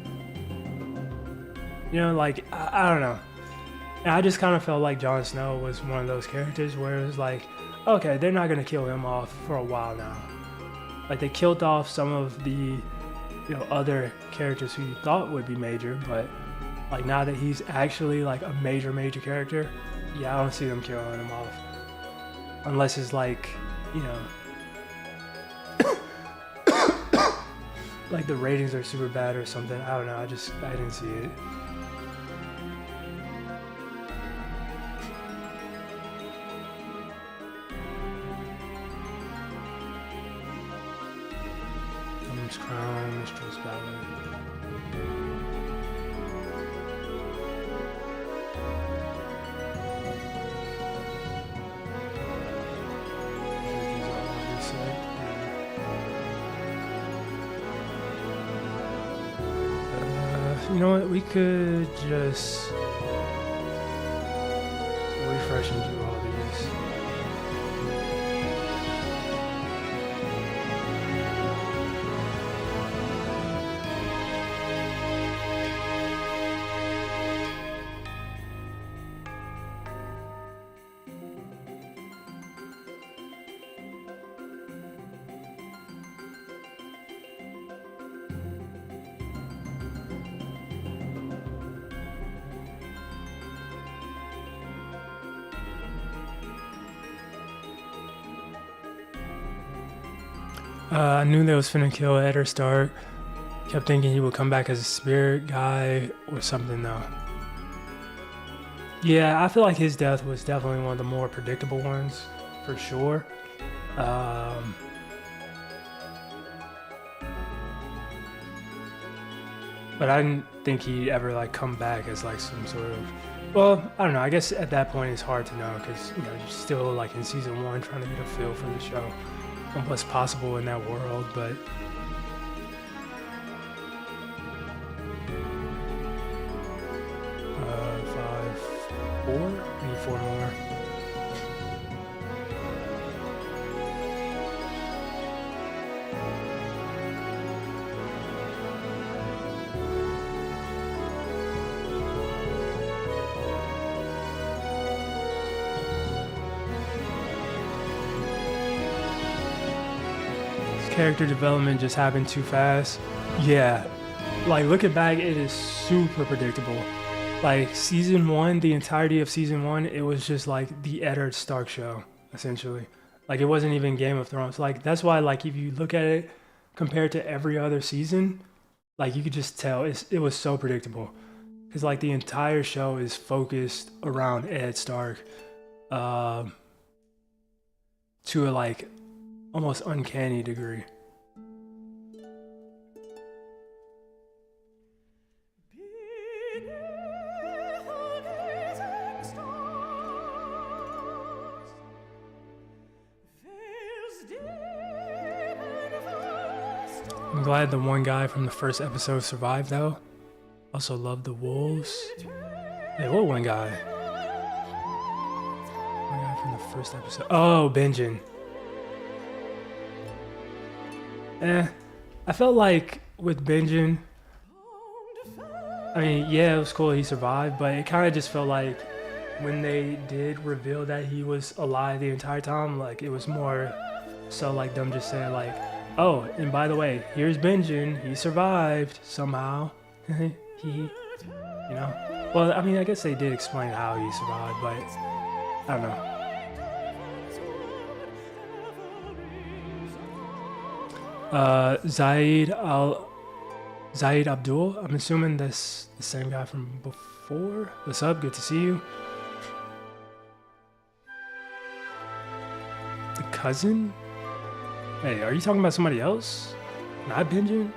Like, I don't know. And I just kind of felt like Jon Snow was one of those characters where it was like, okay, they're not going to kill him off for a while now. Like, they killed off some of the, other characters who you thought would be major, but like now that he's actually like a major character, yeah, I don't see them killing him off. Unless it's like, like the ratings are super bad or something. I don't know, I didn't see it. Crown, Mistress Ballad. You know what? We could just refresh and do all these. I knew they was finna kill Eddard Stark. Kept thinking he would come back as a spirit guy or something though. Yeah, I feel like his death was definitely one of the more predictable ones, for sure. But I didn't think he'd ever like come back as like some sort of, well, I don't know, I guess at that point it's hard to know because you're still like in season 1 trying to get a feel for the show and what's possible in that world, but 5, 4, I need 4 more. Character development just happened too fast. Yeah, like looking back, it is super predictable. Like season 1, the entirety of season 1, it was just like the Eddard Stark show, essentially. Like it wasn't even Game of Thrones. Like that's why, like if you look at it compared to every other season, like you could just tell it was so predictable. Because like the entire show is focused around Ed Stark, to a like almost uncanny degree. I'm glad the one guy from the first episode survived though. Also love the wolves. Hey, what one guy? One guy from the first episode. Oh, Benjen. I felt like with Benjen, I mean, yeah, it was cool he survived, but it kind of just felt like when they did reveal that he was alive the entire time, like it was more so like them just saying like, oh, and by the way, here's Benjen, he survived somehow. Well, I mean, I guess they did explain how he survived, but I don't know. Zaid Abdul. I'm assuming that's the same guy from before. What's up? Good to see you. The cousin? Hey, are you talking about somebody else? Not Benjamin?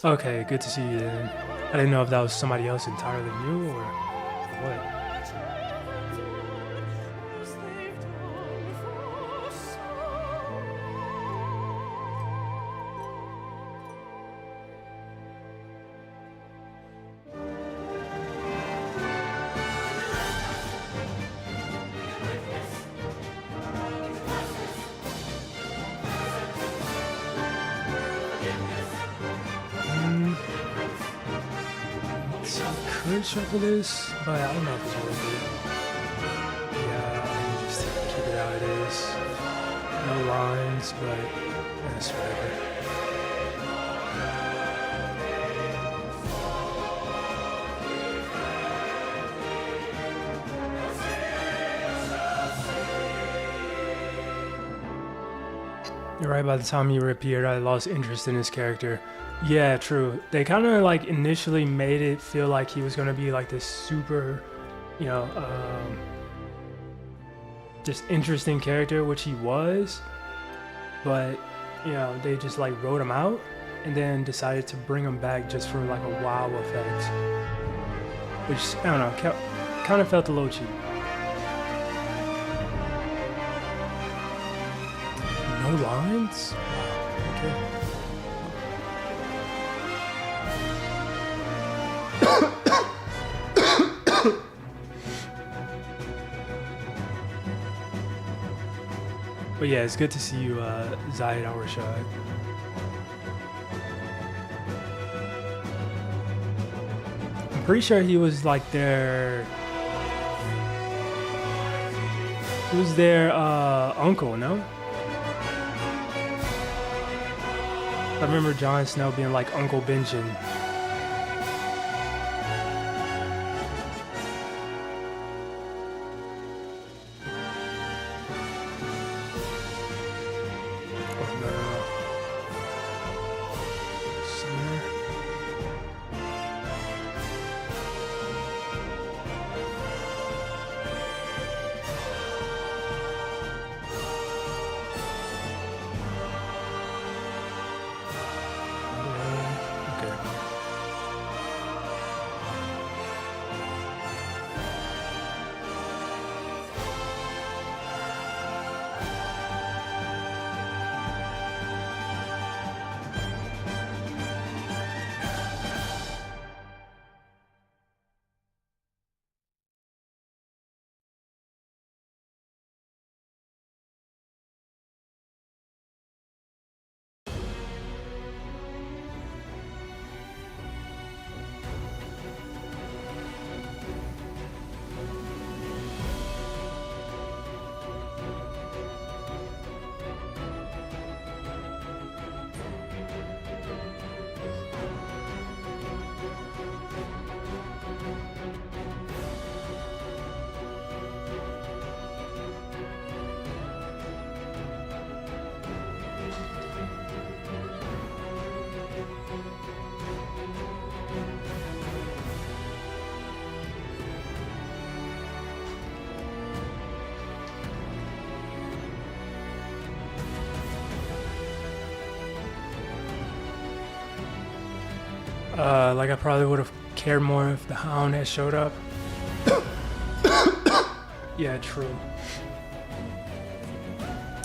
Okay, good to see you then. I didn't know if that was somebody else entirely new or what. Could shuffle this, but I don't know if it's worth it. Yeah, just keep it how it is. No lines, but that's whatever. You're right, by the time he reappeared, I lost interest in his character. Yeah, true. They kind of like initially made it feel like he was going to be like this super, you know, just interesting character, which he was. But, you know, they just like wrote him out and then decided to bring him back just for like a wow effect. Which, I don't know, kind of felt a little cheap. No lines? Wow, okay. But yeah, it's good to see you, Zayed Al-Rashad. I'm pretty sure he was like their... He was their uncle, no? I remember Jon Snow being like Uncle Benjen. Like I probably would have cared more if the Hound had showed up. Yeah, true.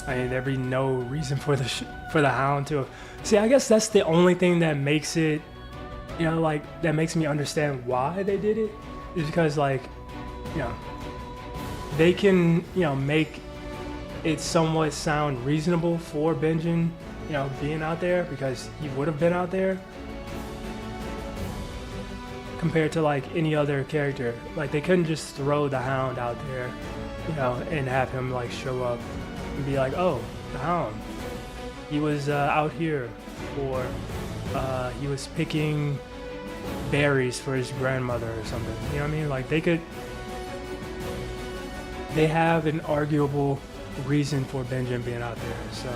I mean, there'd be no reason for the Hound to. See, I guess that's the only thing that makes it, you know, like that makes me understand why they did it. Is because like, you know, they can, you know, make it somewhat sound reasonable for Benjen, you know, being out there because he would have been out there. Compared to like any other character, like they couldn't just throw the Hound out there, you know, and have him like show up and be like, oh, the Hound. he was out here, or he was picking berries for his grandmother or something. You know what I mean? Like they have an arguable reason for Benjamin being out there, so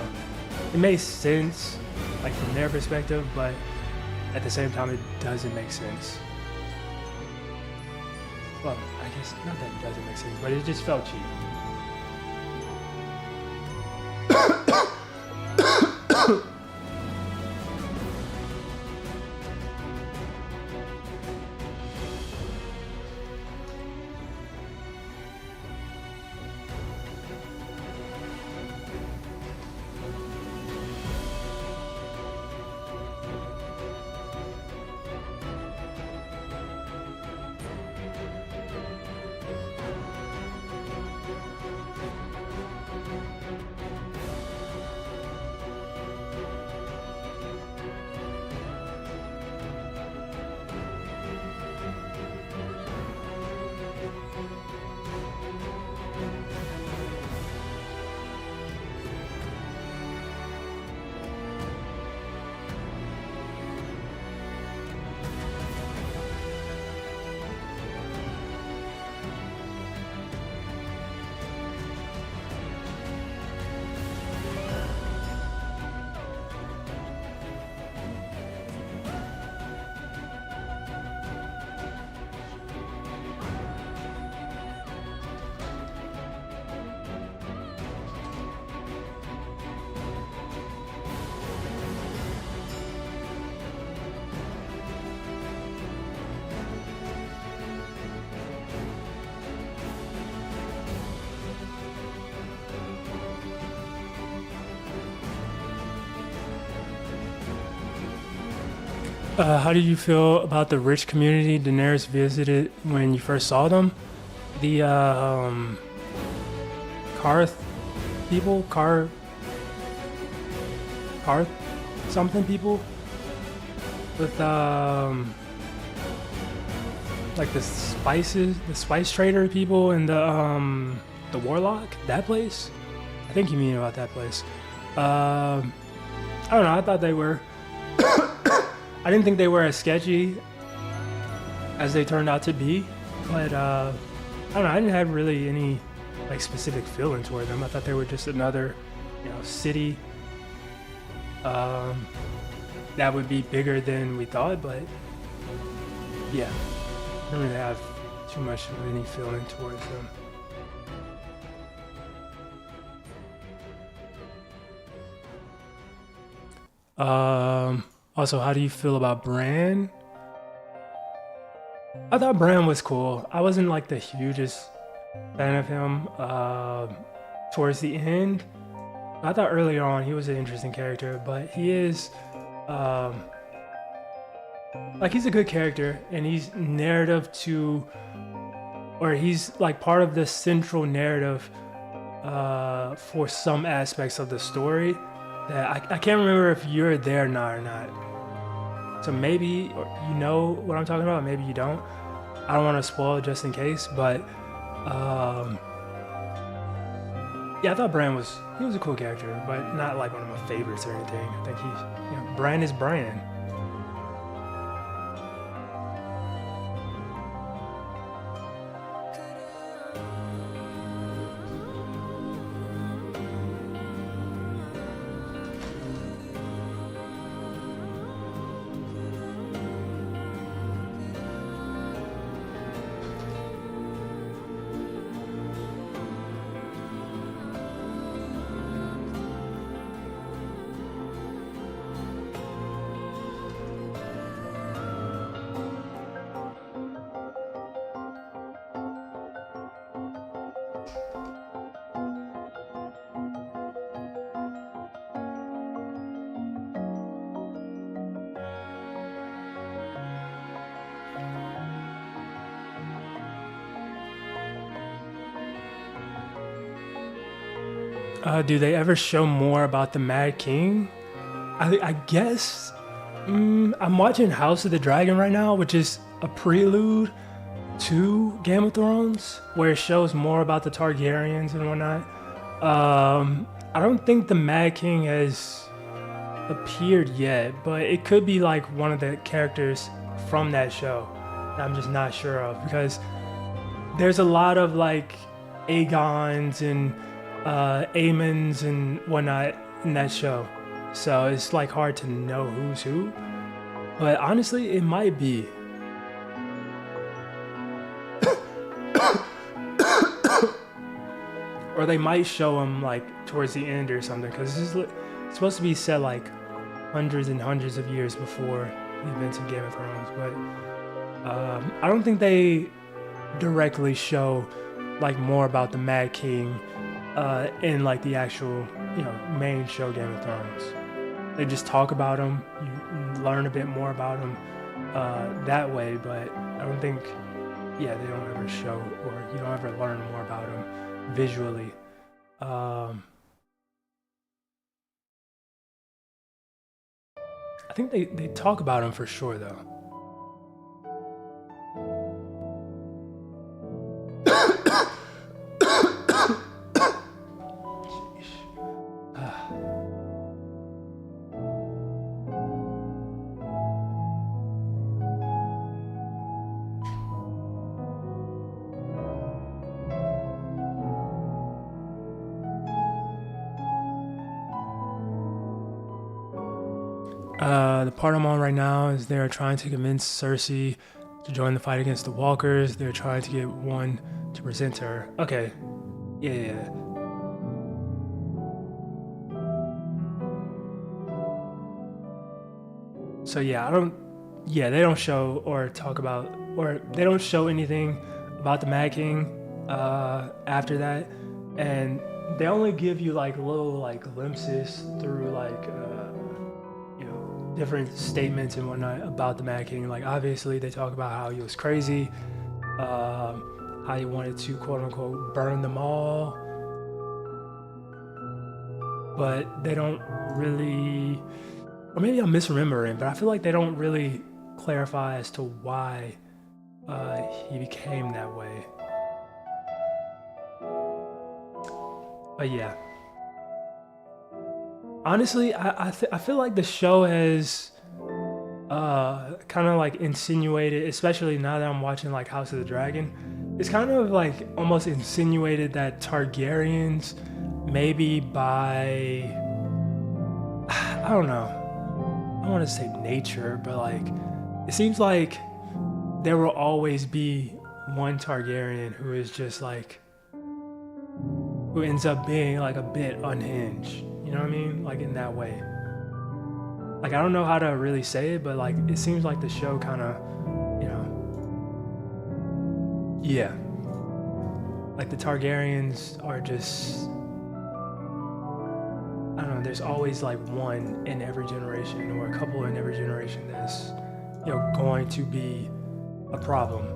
it makes sense, like from their perspective, but at the same time, it doesn't make sense. Well, I guess not that it doesn't make sense, but it just felt cheap. How did you feel about the rich community Daenerys visited when you first saw them? The Karth people, Karth something people with like the spice trader people, and the warlock, that place. I think you mean about that place. I don't know. I thought they were. I didn't think they were as sketchy as they turned out to be, but I don't know. I didn't have really any like specific feeling toward them. I thought they were just another, city that would be bigger than we thought. But yeah, I don't really have too much of any feeling towards them. Also, how do you feel about Bran? I thought Bran was cool. I wasn't like the hugest fan of him towards the end. I thought earlier on he was an interesting character, but he is he's a good character, and he's narrative to, or he's like part of the central narrative for some aspects of the story that I can't remember if you're there now or not. So maybe you know what I'm talking about, maybe you don't. I don't want to spoil just in case, but yeah, I thought Bran was a cool character, but not like one of my favorites or anything. I think he's, Bran is Bran. Do they ever show more about the Mad King? I guess. I'm watching House of the Dragon right now, which is a prelude to Game of Thrones, where it shows more about the Targaryens and whatnot. I don't think the Mad King has appeared yet, but it could be like one of the characters from that show that I'm just not sure of, because there's a lot of like Aegons and Aemons and whatnot in that show, so it's like hard to know who's who. But honestly, it might be. Or they might show him like towards the end or something, because this is it's supposed to be set like hundreds and hundreds of years before the events of Game of Thrones. But I don't think they directly show like more about the Mad King in like the actual, you know, main show Game of Thrones. They just talk about him, you learn a bit more about him that way, but I don't think, yeah, they don't ever show, or you don't ever learn more about him visually. I think they talk about him for sure though. The part I'm on right now is they're trying to convince Cersei to join the fight against the Walkers. They're trying to get one to present to her. Okay. Yeah. So yeah, they don't show or talk about, or they don't show anything about the Mad King after that. And they only give you like little like glimpses through like different statements and whatnot about the Mad King. Like obviously they talk about how he was crazy, how he wanted to quote unquote burn them all, but they don't really, or maybe I'm misremembering, but I feel like they don't really clarify as to why he became that way. But yeah. Honestly, I feel like the show has kind of like insinuated, especially now that I'm watching like House of the Dragon, it's kind of like almost insinuated that Targaryens, maybe by, I don't know, I don't want to say nature, but like it seems like there will always be one Targaryen who is just like, who ends up being like a bit unhinged. You know what I mean? Like in that way. Like I don't know how to really say it, but like it seems like the show kind of, you know, yeah. Like the Targaryens are just, I don't know, there's always like one in every generation or a couple in every generation that's, you know, going to be a problem.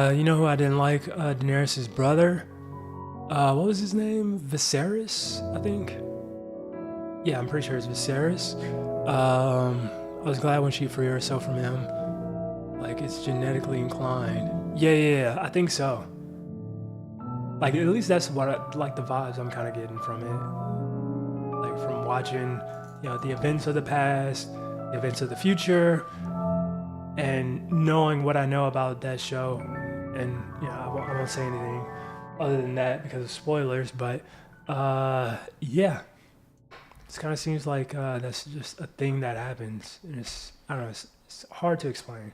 You know who I didn't like? Daenerys' brother. What was his name? Viserys, I think. Yeah, I'm pretty sure it's Viserys. I was glad when she freed herself from him. Like, it's genetically inclined. Yeah, I think so. Like, at least that's what like the vibes I'm kind of getting from it. Like, from watching, you know, the events of the past, the events of the future, and knowing what I know about that show. And, you know, I won't say anything other than that because of spoilers, but, yeah. It kind of seems like that's just a thing that happens. And it's, I don't know, it's hard to explain.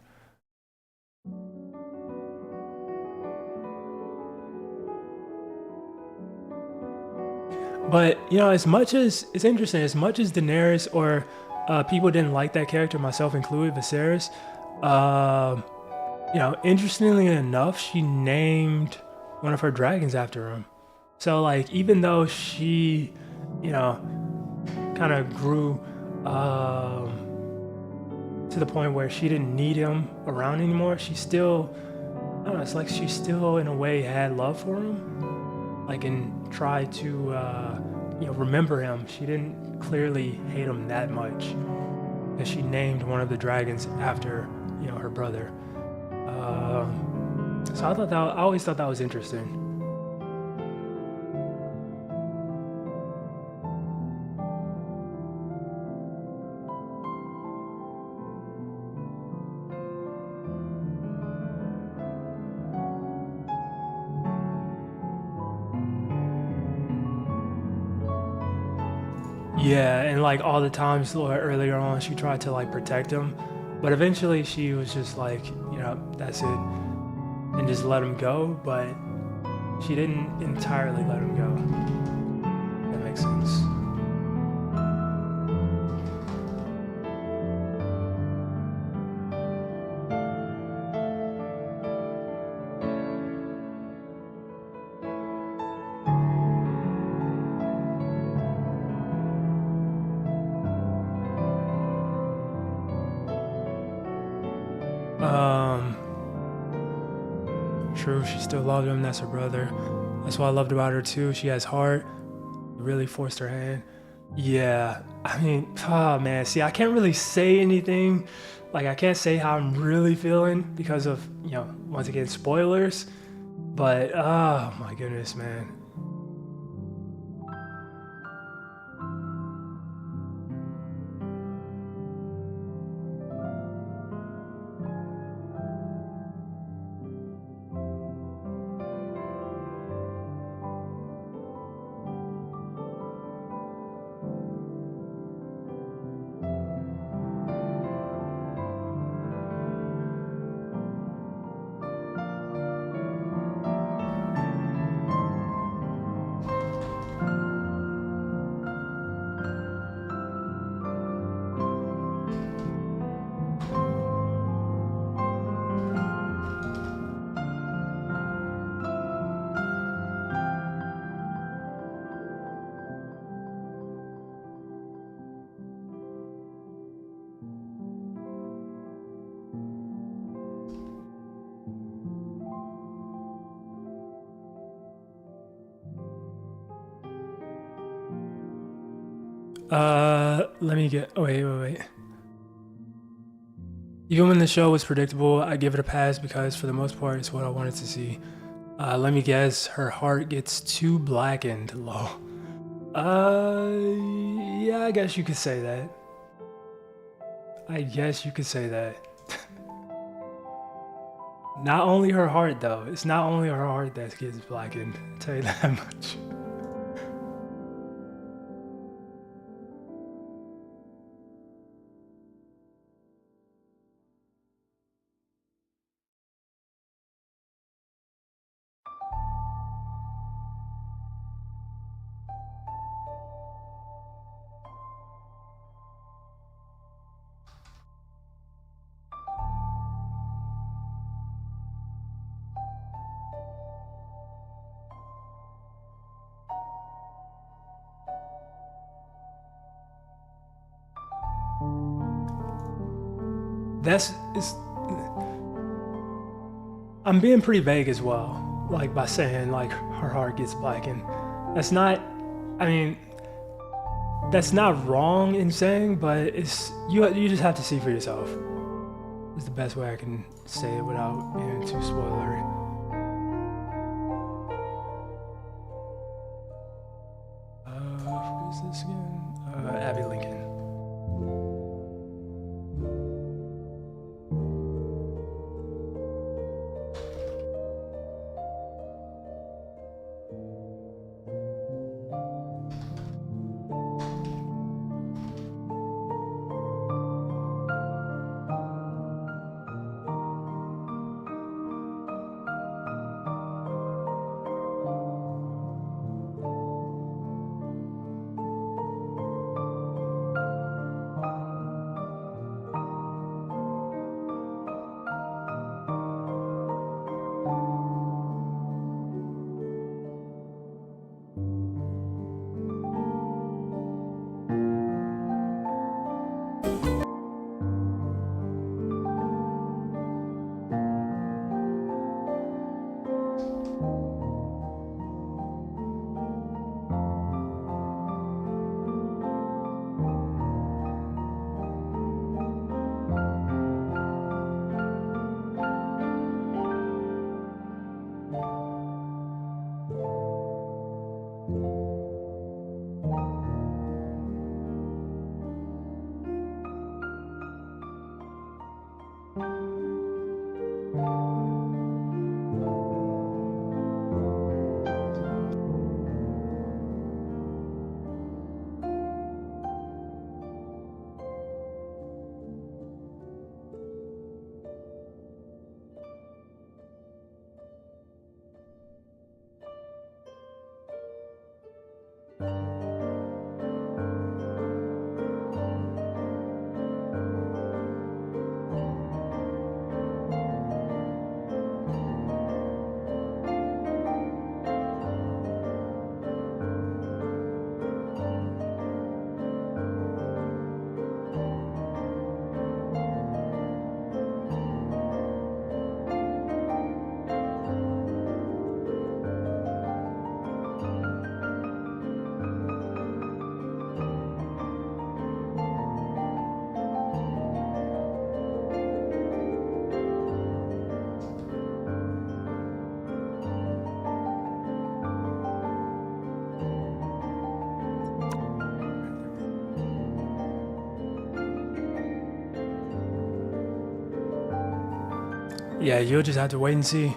But you know, as much as it's interesting, as much as Daenerys or people didn't like that character, myself included, Viserys. Uh, you know, interestingly enough, she named one of her dragons after him. So like, even though she, you know, kind of grew to the point where she didn't need him around anymore, she still, I don't know, it's like she still in a way had love for him, like, and tried to, you know, remember him. She didn't clearly hate him that much because she named one of the dragons after, you know, her brother. So I always thought that was interesting. Yeah, and like all the times earlier on, she tried to like protect him, but eventually she was just like, you know, that's it, and just let him go. But she didn't entirely let him go. That makes sense. Um, True, she still loved him. That's her brother. That's what I loved about her too. She has heart. Really forced her hand. Yeah, I mean, oh man, see, I can't really say anything. Like, I can't say how I'm really feeling because of, you know, once again, spoilers. But, oh my goodness, man. Let me get. Oh, wait. Even when the show was predictable, I give it a pass because for the most part, it's what I wanted to see. Let me guess, her heart gets too blackened. Low. Yeah, I guess you could say that. I guess you could say that. Not only her heart, though. It's not only her heart that gets blackened. I'll tell you that much. That's it's. I'm being pretty vague as well, like by saying like her heart gets blackened. That's not. I mean, that's not wrong in saying, but it's you just have to see for yourself. Is the best way I can say it without being too spoilery. Who is this again? Abby Lincoln. Yeah, you'll just have to wait and see.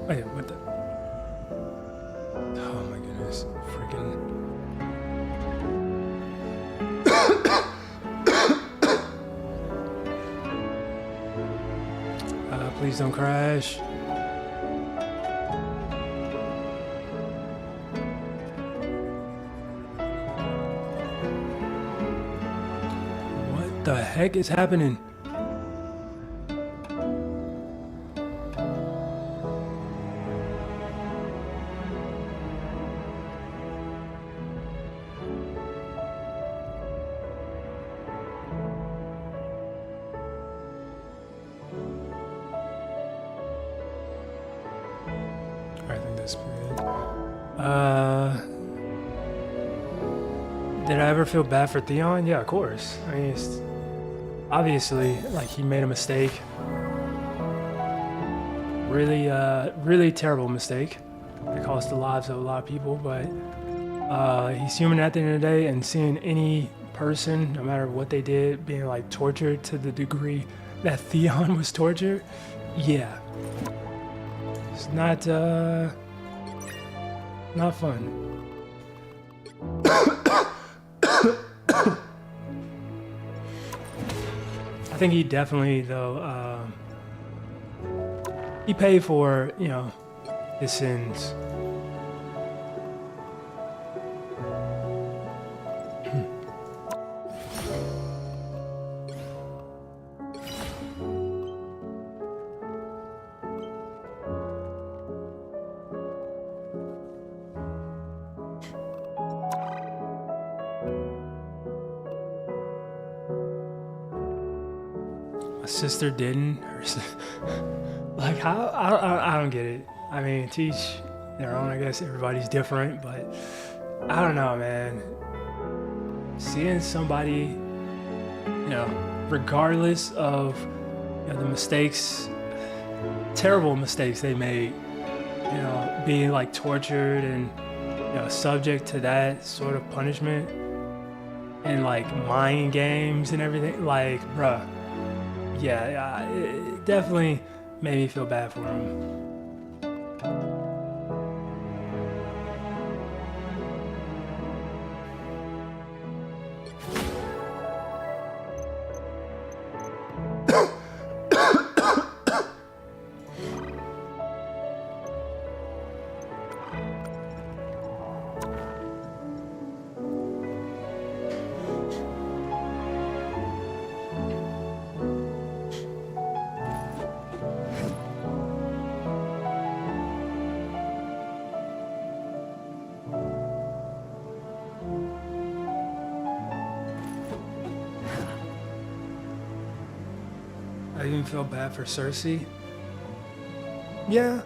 Wait, what the? Oh my goodness, freaking. Please don't crash. What the heck is happening? I think that's good. Did I ever feel bad for Theon? Yeah, of course. I mean, it's obviously, like, he made a mistake. Really, really terrible mistake. It cost the lives of a lot of people, but he's human at the end of the day, and seeing any person, no matter what they did, being, like, tortured to the degree that Theon was tortured, yeah. It's not fun. I think he definitely, though, he paid for, you know, his sins. My sister didn't. Like, how? I don't get it. I mean, to each their own. I guess everybody's different, but I don't know, man. seeing somebody, you know, regardless of the mistakes, terrible mistakes they made, being like tortured and subject to that sort of punishment and like mind games and everything, like, bruh, yeah, it definitely made me feel bad for him. I even feel bad for Cersei. Yeah,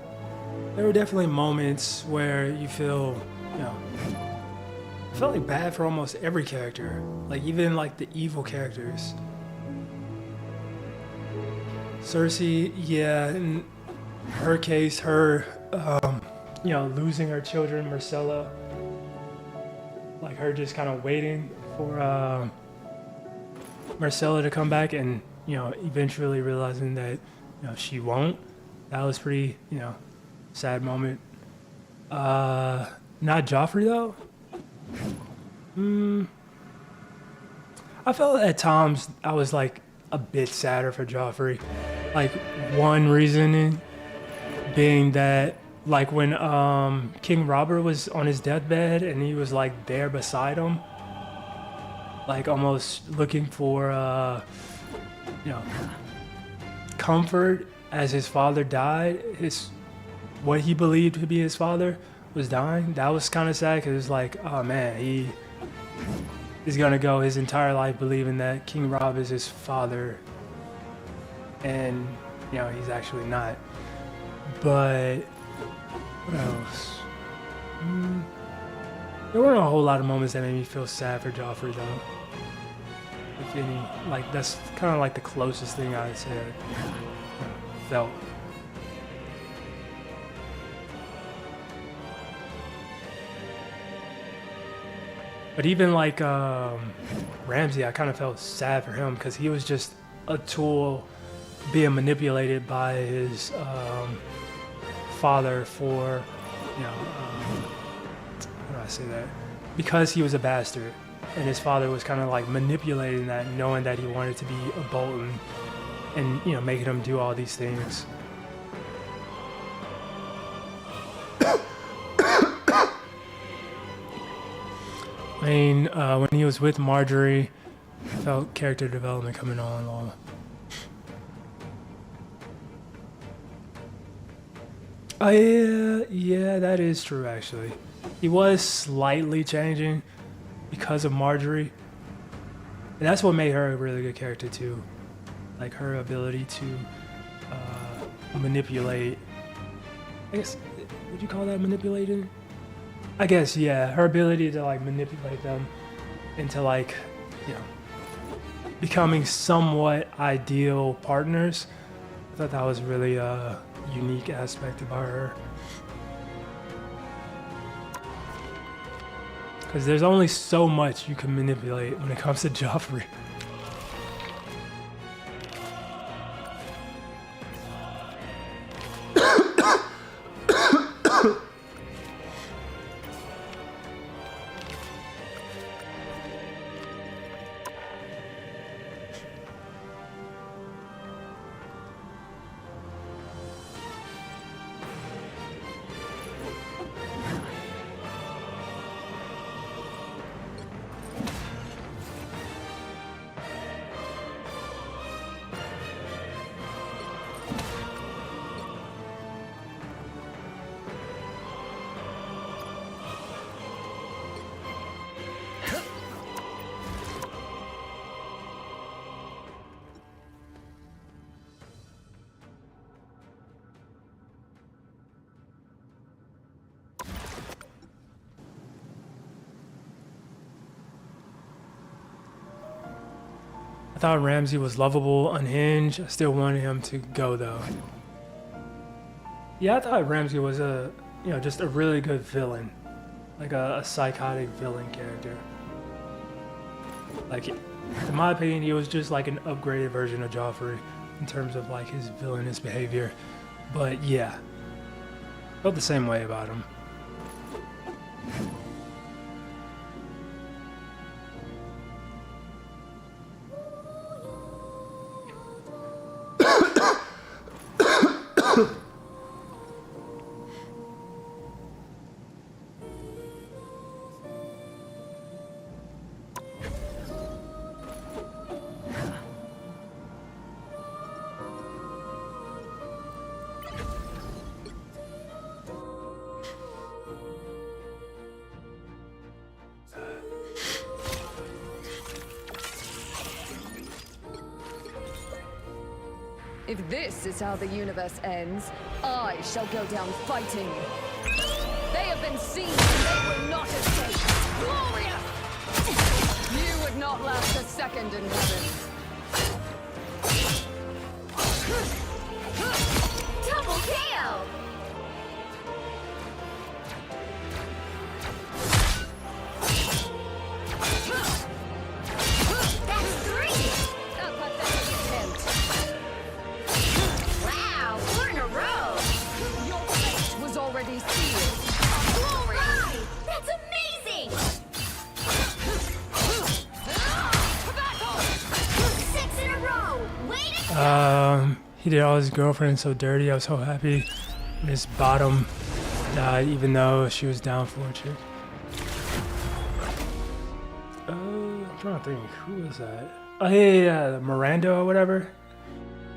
there were definitely moments where you feel, I felt like bad for almost every character, like even like the evil characters. Cersei, yeah, in her case, her, losing her children, Myrcella, like her just kind of waiting for Myrcella to come back and, eventually realizing that, she won't. That was pretty, sad moment. Not Joffrey though. I felt at times I was like a bit sadder for Joffrey. Like one reasoning being that like when King Robert was on his deathbed and he was like there beside him, like almost looking for comfort as his father died. What he believed to be his father was dying. That was kind of sad because it was like, oh man, he is gonna go his entire life believing that King Rob is his father, and he's actually not. But what else? There weren't a whole lot of moments that made me feel sad for Joffrey though. If any, like that's kind of like the closest thing I would say I felt. But even like Ramsay, I kind of felt sad for him because he was just a tool being manipulated by his father for, how do I say that? Because he was a bastard. And his father was kind of like manipulating that, knowing that he wanted to be a Bolton and, making him do all these things. I mean, when he was with Marjorie, I felt character development coming on along. Oh yeah, that is true actually. He was slightly changing because of Marjorie. And that's what made her a really good character too. Like her ability to manipulate, I guess, would you call that manipulating? I guess, yeah, her ability to like manipulate them into like, becoming somewhat ideal partners. I thought that was really a unique aspect about her. Because there's only so much you can manipulate when it comes to Joffrey. I thought Ramsey was lovable, unhinged. I still wanted him to go though. Yeah, I thought Ramsey was just a really good villain. Like a psychotic villain character. Like, in my opinion, he was just like an upgraded version of Joffrey in terms of like his villainous behavior. But yeah, felt the same way about him. If this is how the universe ends, I shall go down fighting. They have been seen and they will not escape. Glorious! You would not last a second in heaven. Double KO! That's 3! A pathetic attempt. Wow, 4 in a row! Your fate was already sealed. Glory! That's amazing! 6 in a row! Way to go! He did all his girlfriend so dirty. I was so happy when his bottom died, even though she was down for a chick. I'm trying to think, who was that? Oh yeah, Miranda or whatever.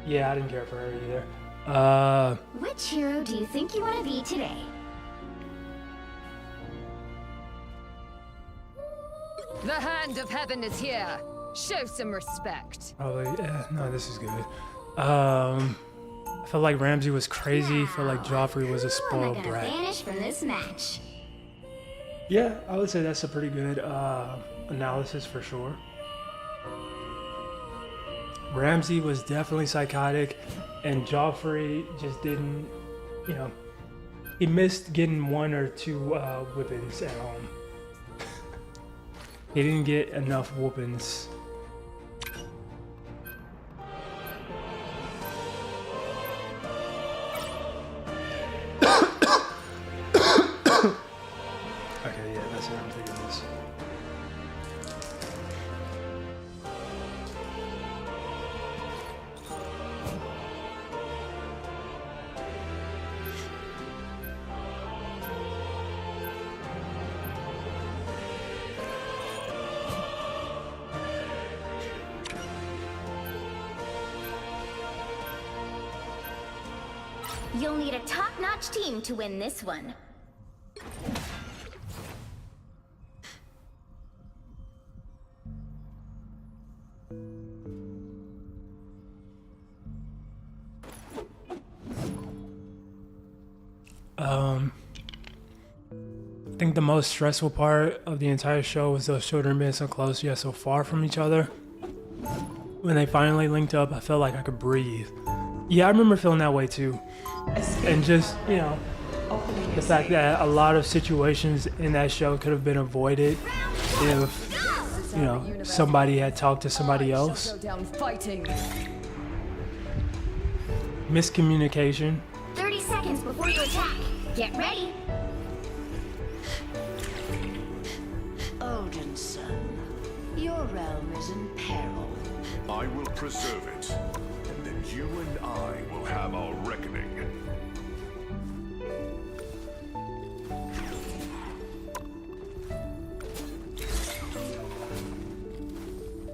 Yeah, I didn't care for her either. Which hero do you think you want to be today? The hand of heaven is here. Show some respect. Probably, no, this is good. I felt like Ramsey was crazy. I felt like Joffrey was a Who am I spoiled gonna brat. banish from this match? Yeah, I would say that's a pretty good analysis for sure. Ramsey was definitely psychotic, and Joffrey just didn't, he missed getting 1 or 2 whippings at home. He didn't get enough whoopings. Okay, yeah, that's what I'm thinking this. You'll need a top-notch team to win this one. I think the most stressful part of the entire show was those children being so close yet so far from each other. When they finally linked up, I felt like I could breathe. Yeah, I remember feeling that way too. And just, the fact that a lot of situations in that show could have been avoided if, somebody had talked to somebody else. Go down fighting. Miscommunication. 30 seconds before you attack. Get ready. Odin, son, your realm is in peril. I will preserve it, and then you and I will have our reckoning.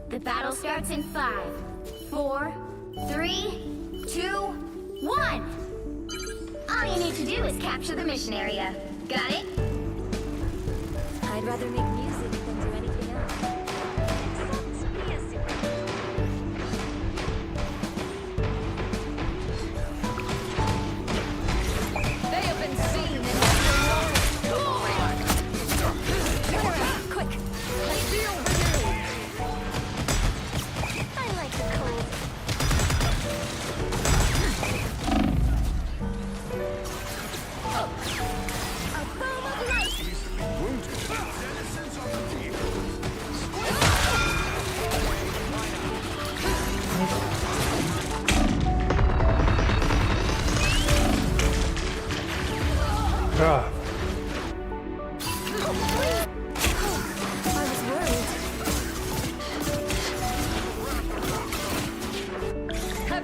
The battle starts in 5, 4, 3, 2, 1. All you need to do is capture the mission area. Got it? I'd rather make music than do anything else. Sounds to be a super. They have been seen in the quick. Feel renewed. I like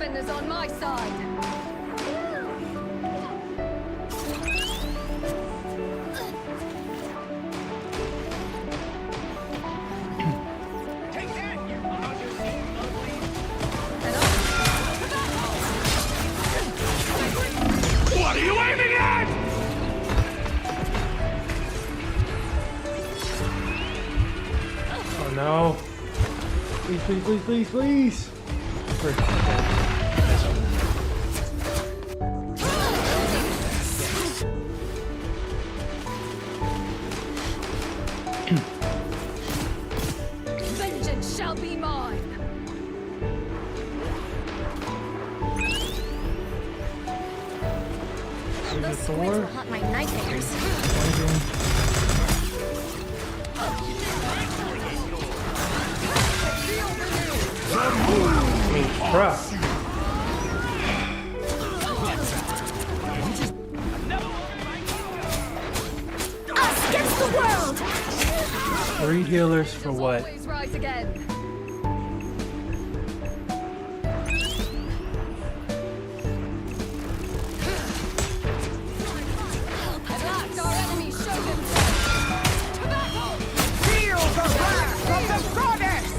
Heaven is on my side. What are you aiming at? Oh no. Please, please, please, please, please. Frick, okay. That's over. Vengeance shall be mine. Is it Those squids will Thor? haunt my nightmares. I mean, crap. Us against the world! 3 healers for what? Always rise again. At last our enemies show themselves. To battle! Feel the wrath of the goddess!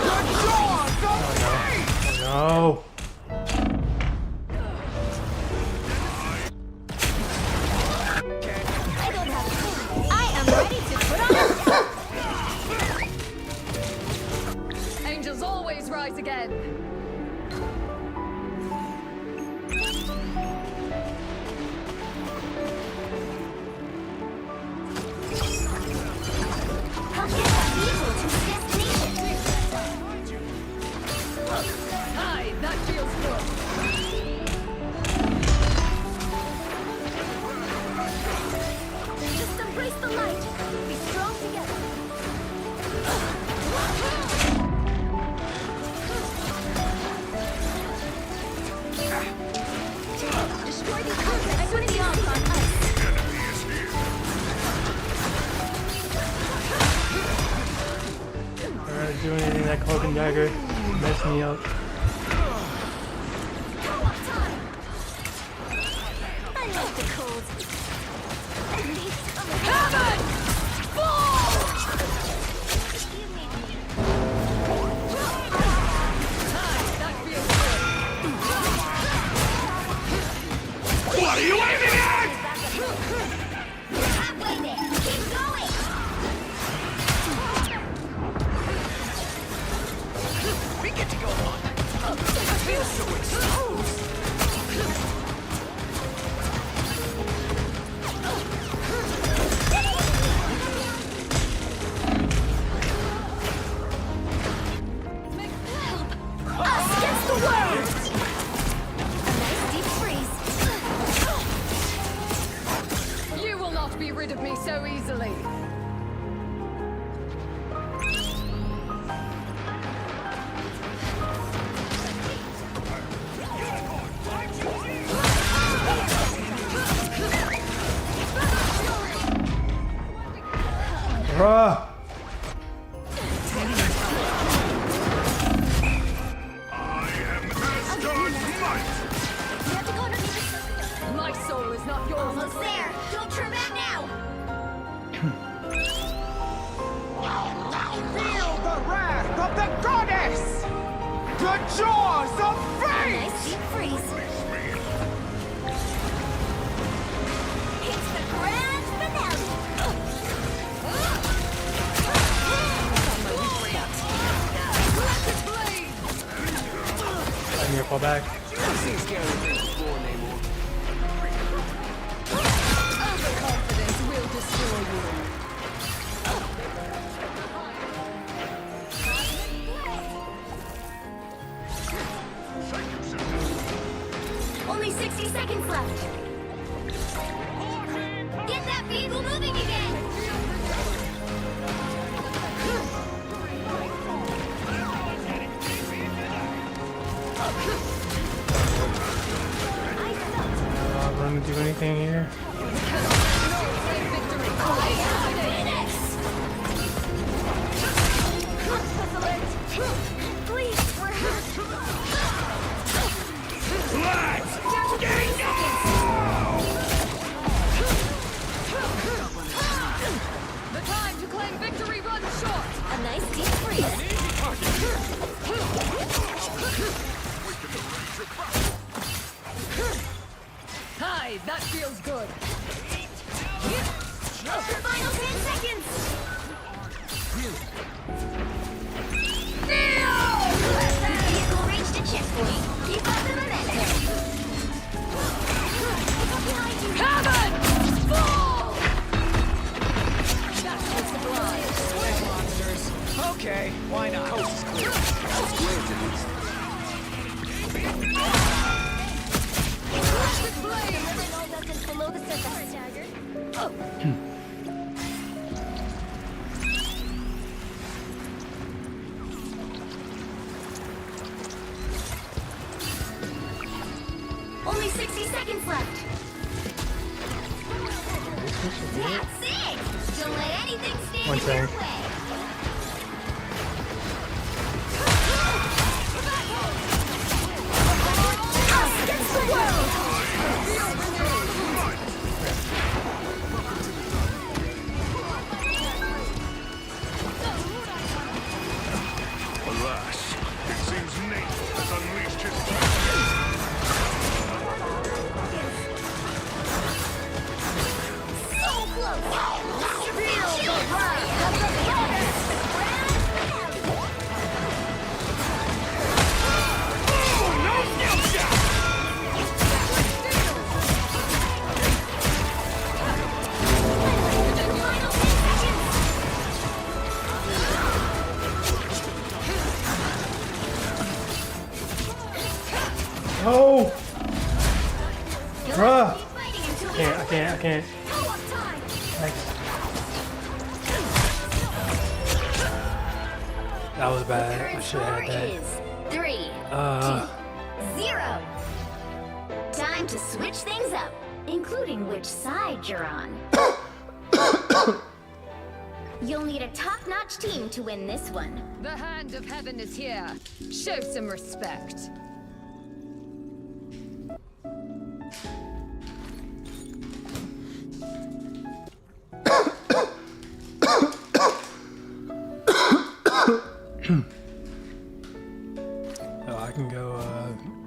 The jaws of fate! No. I don't have a clue. I am ready to put on. Angels always rise again. I'll get that vehicle to its destination. Aye, that feels good. Just embrace the light. Be strong together. Destroy the object. I'm putting the arms on ice. Alright, do anything that cloak and dagger mess me up. I like the cold. Heaven! Fall! Aye, that feels good. What are you aiming at? Halfway there. Keep going. We get to go on. I feel so exposed. Us against the world. A nice deep freeze. You will not be rid of me so easily. Bruh! I am Asgard's might! You have to go underneath. My soul is not yours. Almost there. Don't turn back now. Feel the wrath of the goddess! The jaws of fate! Nice deep freeze. It's the grand finale. I need to fall back. Overconfidence will destroy you. Only 60 seconds left. Get that vehicle moving again. I'm not gonna do anything here. Victory. nice deep freeze. Hi, that feels good. Final 10 seconds. The vehicle reached a checkpoint. Keep up the momentum. Heaven! Fall! That's the sublime. Monsters. Okay, why not? Coast is clear. Below the surface. Dagger. Only 60 seconds left. That's it. Don't let anything stand One in your second. way. Us against the world. Alas, it seems Nate has unleashed his So close. Feel the rise of the planet. Final 10 seconds. Oh! Bruh! Keep fighting until we I can't. co-op time. Thanks. That was bad. I Current should score have had is 3, that. 2, 0. Time to switch things up, including which side you're on. You'll need a top-notch team to win this one. The hand of heaven is here. Show some respect. Oh, I can go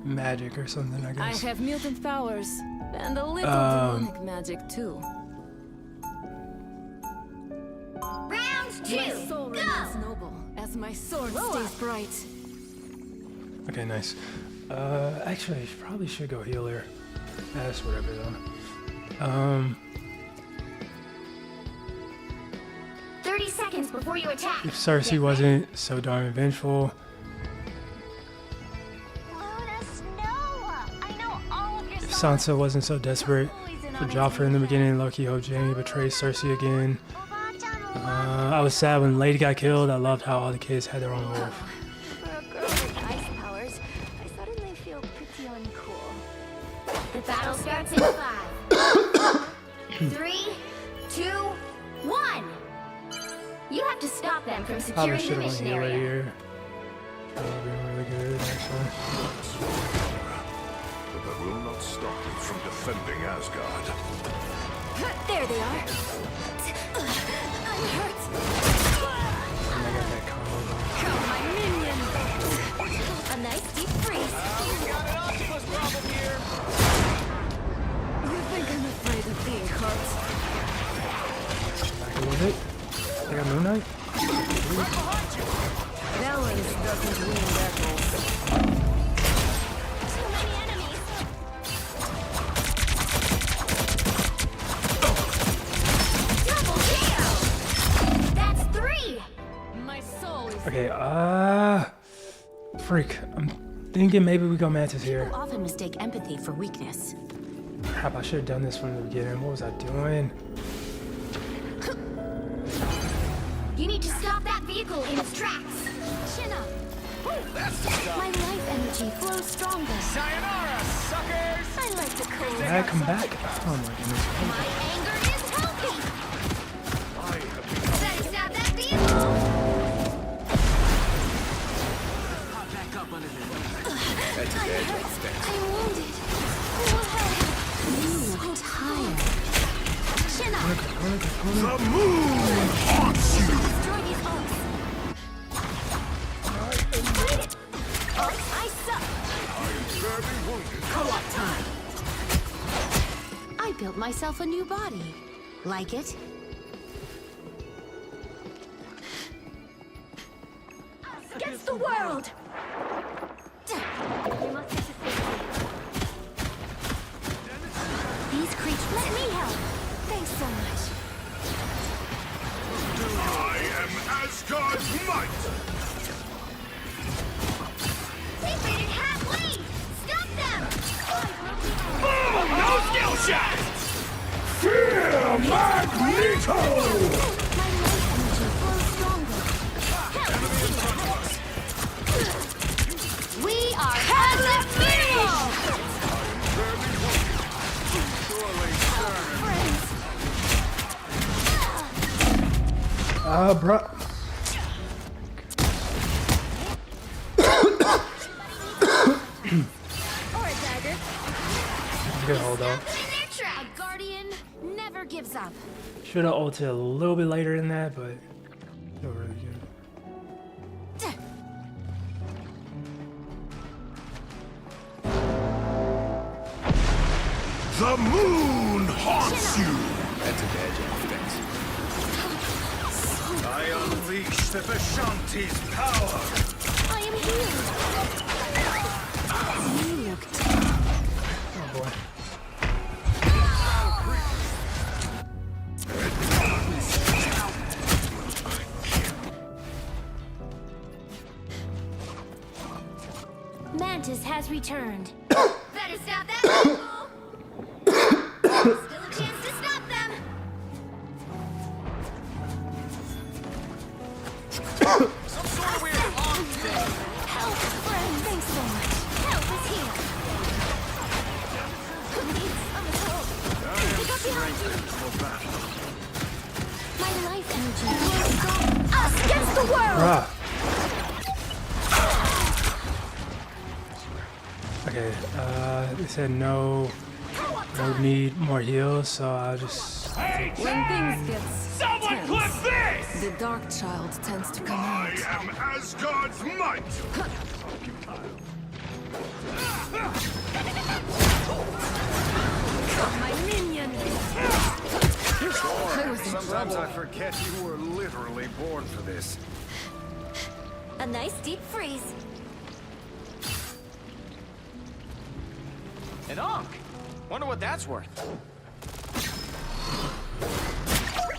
magic or something, I I guess. have mutant powers and a little demonic magic too. Round 2, My soul remains go! noble as my sword stays bright. Okay, nice. Actually, I probably should go healer. That's whatever though. 30 seconds before you attack. If Cersei wasn't so darn vengeful, if Sansa wasn't so desperate for Joffrey in the beginning, Loki hoped Jaime betrayed Cersei again. I was sad when Lady got killed. I loved how all the kids had their own wolf. For a girl with ice powers, I suddenly feel pretty uncool. The battle starts in 5, 3, 2, 1. You have to stop them from Probably securing the should have went mission healer area. here. That would have been really good, actually. but that will not stop me from defending Asgard. There they are. I'm hurt. And I got that combo going. Come, my minion. A nice deep freeze. You think I'm afraid of being hurt? Back a little bit. I got Moon Knight. Balance doesn't win battles. Too many enemies. Double kill! That's 3! My soul is Okay, freak. I'm thinking maybe we go Mantis here. Often mistake empathy for weakness. Crap, I should have done this from the beginning. What was I doing? You need to stop that vehicle in its tracks. Chin up. My life energy flows stronger. Sayonara, suckers! I like the cold. Did I come back? Oh my goodness. My anger is healthy. I have become Better stop that vehicle. I'm wounded. Who will help? You look tired. Chin up. the moon haunts you! Destroy these ults. myself a new body. Like it? Against the world! You must get to safety. These creatures. Let me help! Thanks so much. I am Asgard's might! Defeated halfway! Stop them! No skill shot! Fear Magneto! My life energy flows stronger. We are unbeatable! Bruh. Or a dagger. Good hold on. In their track. A guardian never gives up. Should have ulted a little bit later than that, but still really good. The moon haunts you! That's a bad offense. I unleash the Ffxiv power! I am healed. You look Oh boy. Mantis has returned. Better stop that! Still a chance to stop them! Some sort of weird honk thing. Help, friend. Thanks so much. Help is here. Pick up behind you. My life energy flows strong. Us against the world! Bruh. Okay, they said no need more heals, so I'll just... When things get Someone clip this! the dark child tends to come I out. am Asgard's might! My minion! Sometimes I forget you were literally born for this. A nice deep freeze. An Ankh? Wonder what that's worth.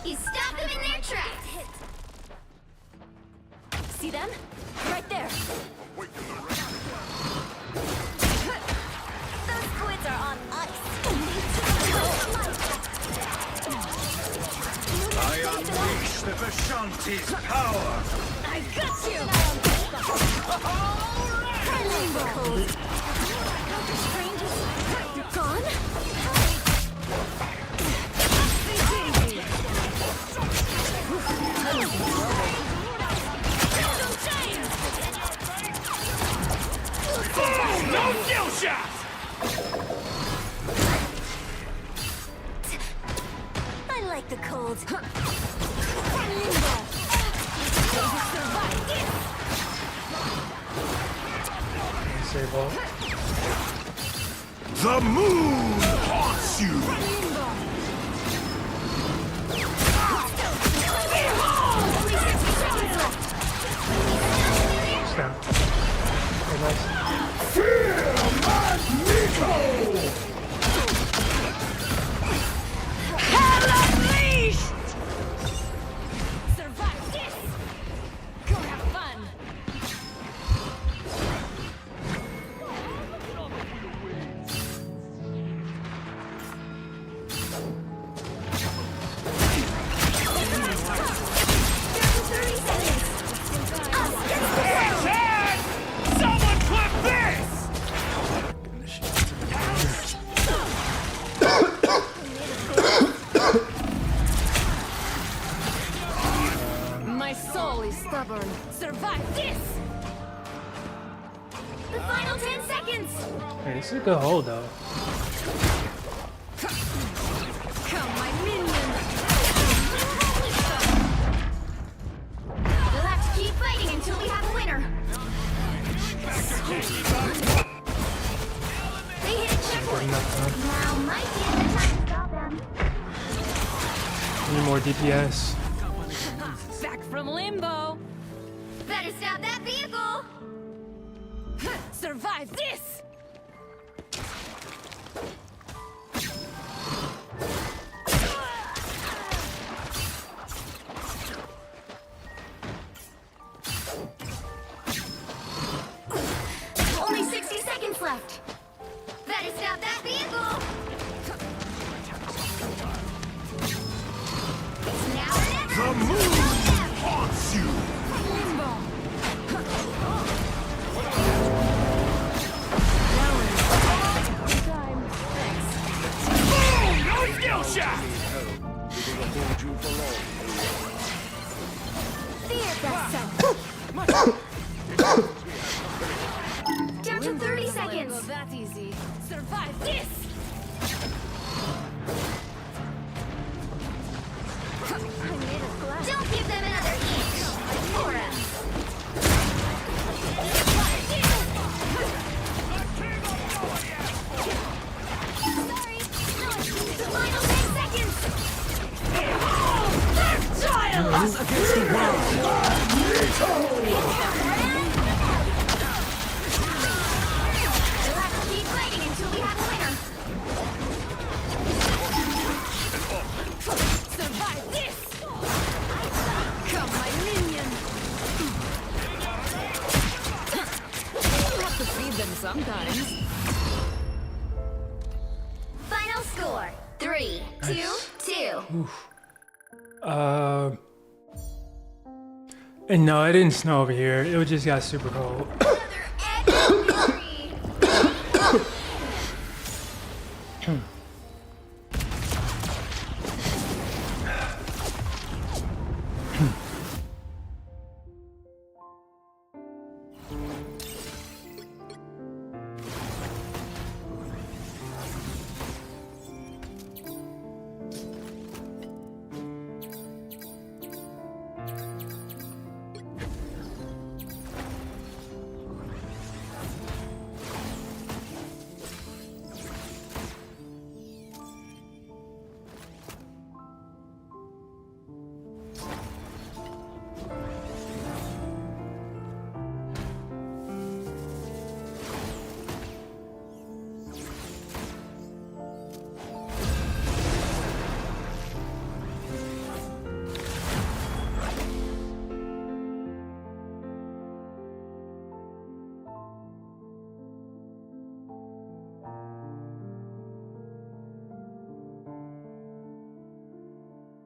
You stop them in their tracks! See them? Right there. Those squids are on ice. I unleash the Ffxiv's power! I got you! You're gone? No skill shot! I like the cold. Save all. The moon haunts you! Down. Okay, nice. Fear Magneto! Survive this! Go have fun! Someone clip this! My soul is stubborn. Survive this! The final 10 seconds! Hey, this is a good hold though. Come, my minion! We'll have to keep fighting until we have a winner. They hit checkpoint. Enough time. Now might be the time to stop them. Need more DPS. Back from limbo. Better stop that vehicle! Survive this! Only 60 seconds left. Better stop that vehicle! It's now or never! The moon haunts you! No skill shot! Fear that Down to 30 seconds. That easy. Survive this! Don't give them another inch. Or else. Sorry. The final 10 seconds. Us against the world! We'll have to keep fighting until we have a winner. Survive this! Come, my minion! You have to feed them sometimes. Final score: 3, 2, 2. And no, it didn't snow over here. It just got super cold. Another epic victory.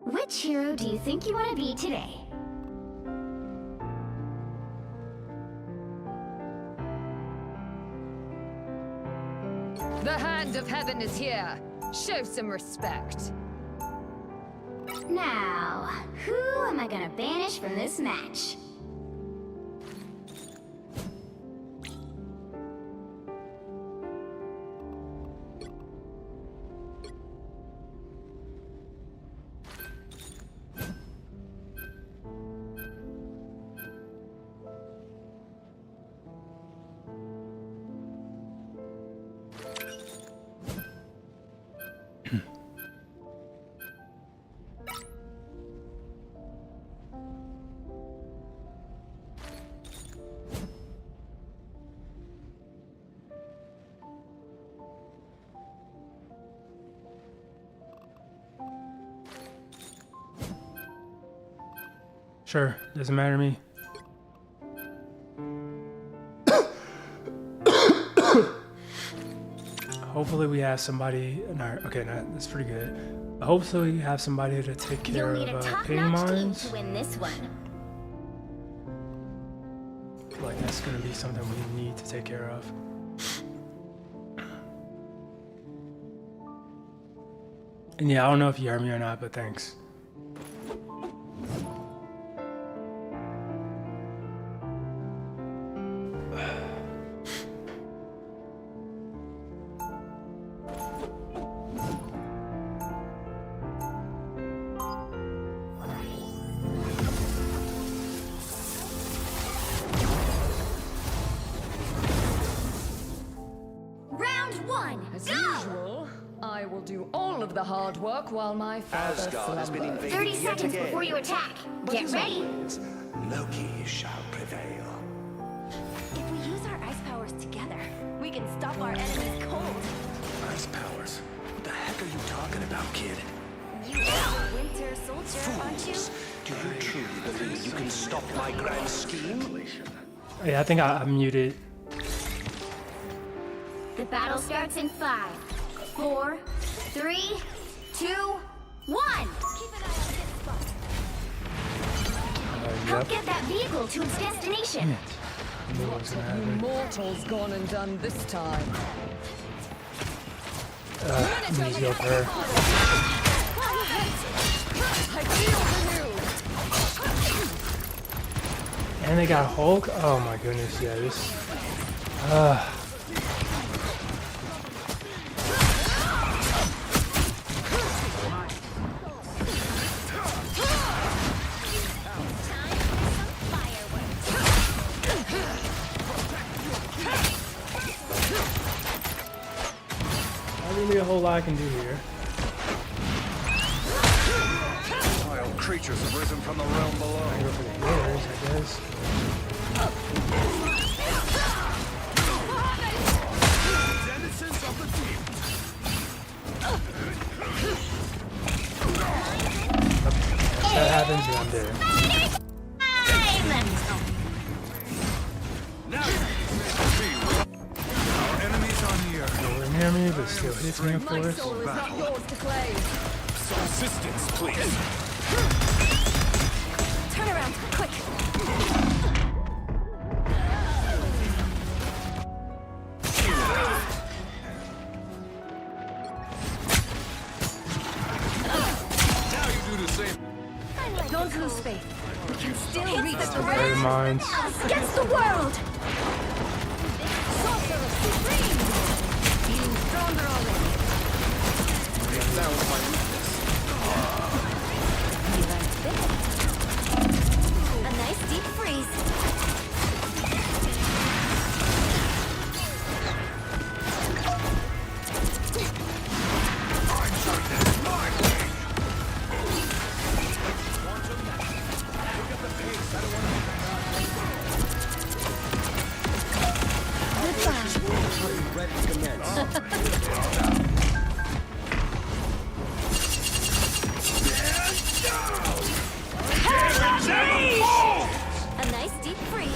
Which hero do you think you want to be today? The hand of heaven is here. Show some respect. Now, who am I gonna banish from this match? Sure, doesn't matter to me. Hopefully we have somebody in our... Okay, no, that's pretty good. Hopefully we have somebody to take care You'll need a of ping top-notch team mines. to win this one. Like, that's gonna be something we need to take care of. And yeah, I don't know if you heard me or not, but thanks. Round 1, As go! usual, I will do all of the hard work while my father Asgard has been slumbers. invaded 30 yet seconds again. before you attack. Get ready. Loki shall prevail. If we use our ice powers together, we can stop our enemies cold. Ice powers? What the heck are you talking about, kid? You are a winter soldier, aren't you? Fools! Do you truly believe you can stop my grand scheme? Yeah, I think I muted. The battle starts in 5, 4, 3, 2, 1. Help Yep. get that vehicle to its destination. I knew it was gonna You happen. mortals gone and done this time. Knees go for her. I feel renewed. And they got Hulk? Oh my goodness, yeah, this... Not really a whole lot I can do here. Wild creatures have risen from the realm below. I go for the healers, I guess. Denizens of the deep. If that happens, then I'm dead. Now our enemies are near. Nowhere near me, but still hits me, of My course. soul is not yours to claim. Some assistance, please. Turn around, quick! Now you do the same. Don't lose faith. We can still reach the Never mind. Against the world. Sorcerer Supreme! Feeling stronger already. That was my weakness. A nice deep freeze. Ready to commence. A nice deep freeze.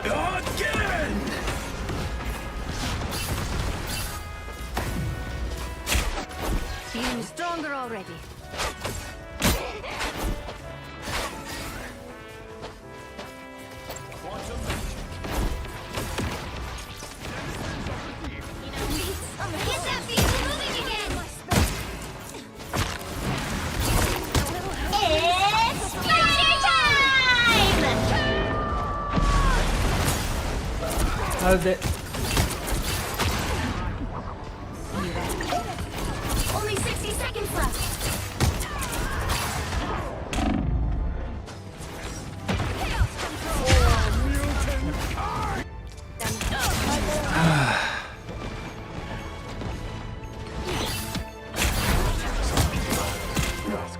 Again! Feeling stronger already. Get that vehicle moving again. It's spider time! How did that... Only 60 seconds left.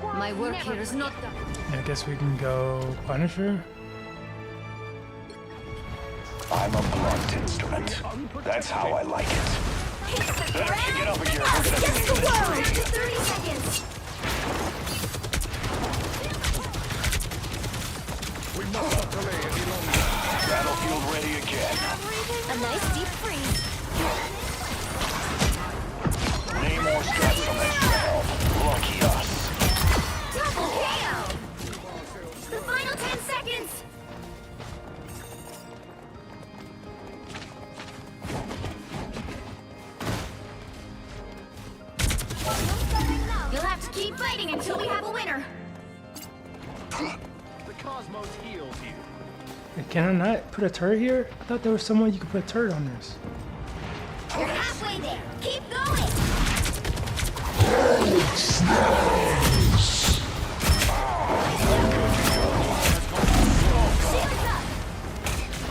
My work here is not done. Yeah, I guess we can go Punisher. I'm a blunt instrument. That's how I like it. Get over here. We're gonna Against the world. 30 seconds. We must not delay any longer. Battlefield ready again. A nice deep freeze. Namor's got some extra help. Lucky us. Double KO. The final 10 seconds. You'll have to keep fighting until we have a winner. The cosmos heals you. Can I not put a turret here? I thought there was someone you could put a turret on this. You're halfway there. Keep going.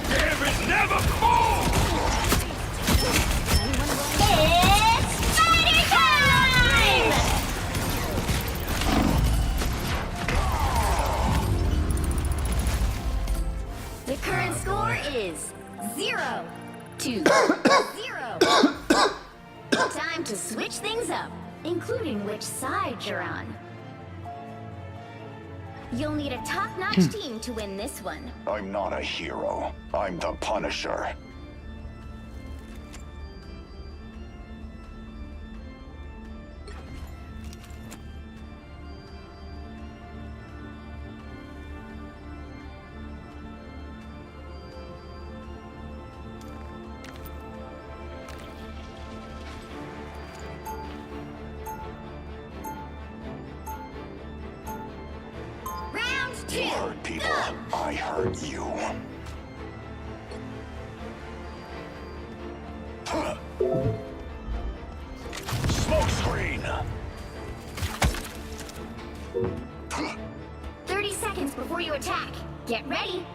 Damn it, never fall! is 0 to 0. Time to switch things up, including which side you're on. You'll need a top-notch team to win this one. I'm not a hero. I'm the Punisher. Round 2. You hurt people. I hurt you. Smoke screen. 30 seconds before you attack. Get ready.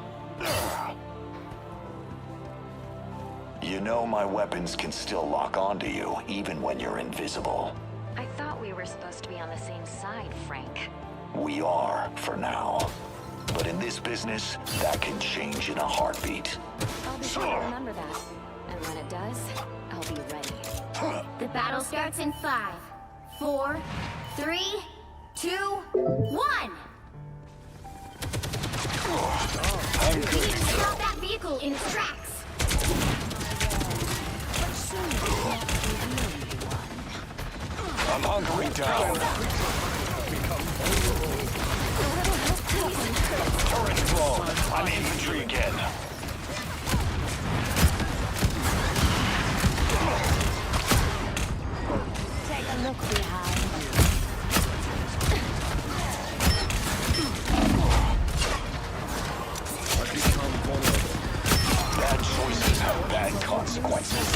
You know my weapons can still lock onto you, even when you're invisible. I thought we were supposed to be on the same side, Frank. We are, for now. But in this business, that can change in a heartbeat. I'll be sure to remember that. And when it does, I'll be ready. The battle starts in 5, 4, 3, 2, 1. I'm good to go. Stop that vehicle in its tracks. I'm hunkering down. Turret blown. I'm infantry again. Take a look behind. Bad choices have bad consequences.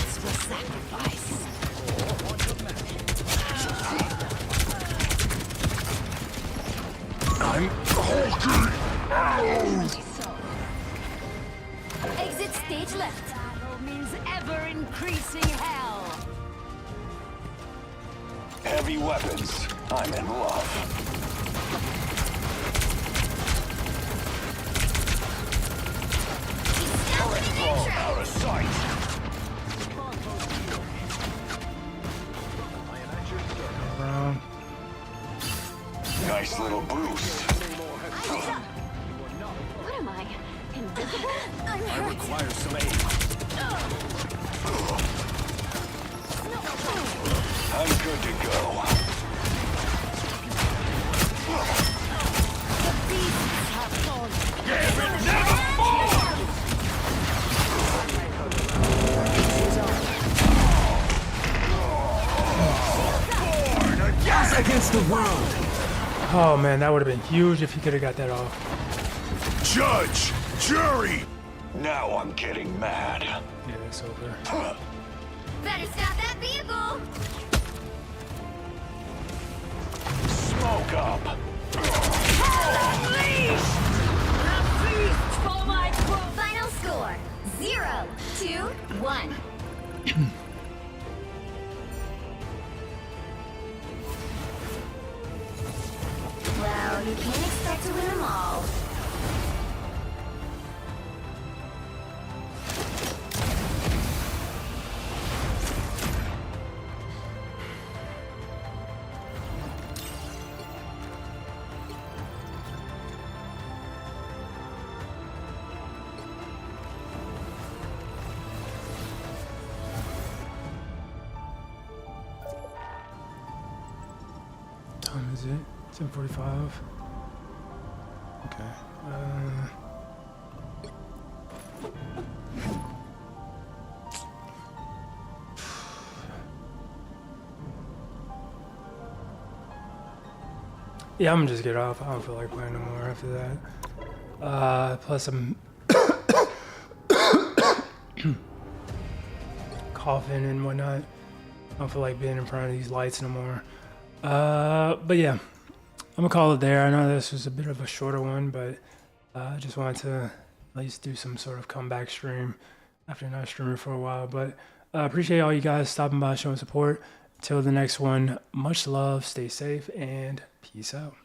I'm hulking out! Exit stage left. Means ever increasing hell. Heavy weapons. I'm in love. Turret blown out of sight. Around. Nice little boost. What am I? Invisible? I require some aid. I'm good to go. Against the world. Oh man, that would have been huge if he could have got that off. Judge! Jury! Now I'm getting mad. Yeah, it's over. Better stop that vehicle. Smoke up. Final score 0 to 1. Well, you can't expect to win them all. Time is it? 10:45. Okay. Yeah, I'm gonna just get off. I don't feel like playing no more after that. Plus I'm coughing and whatnot. I don't feel like being in front of these lights no more. But yeah, I'm gonna call it there. I know this was a bit of a shorter one, but I just wanted to at least do some sort of comeback stream after not streaming for a while. But appreciate all you guys stopping by, showing support. Till the next one, much love, stay safe, and peace out.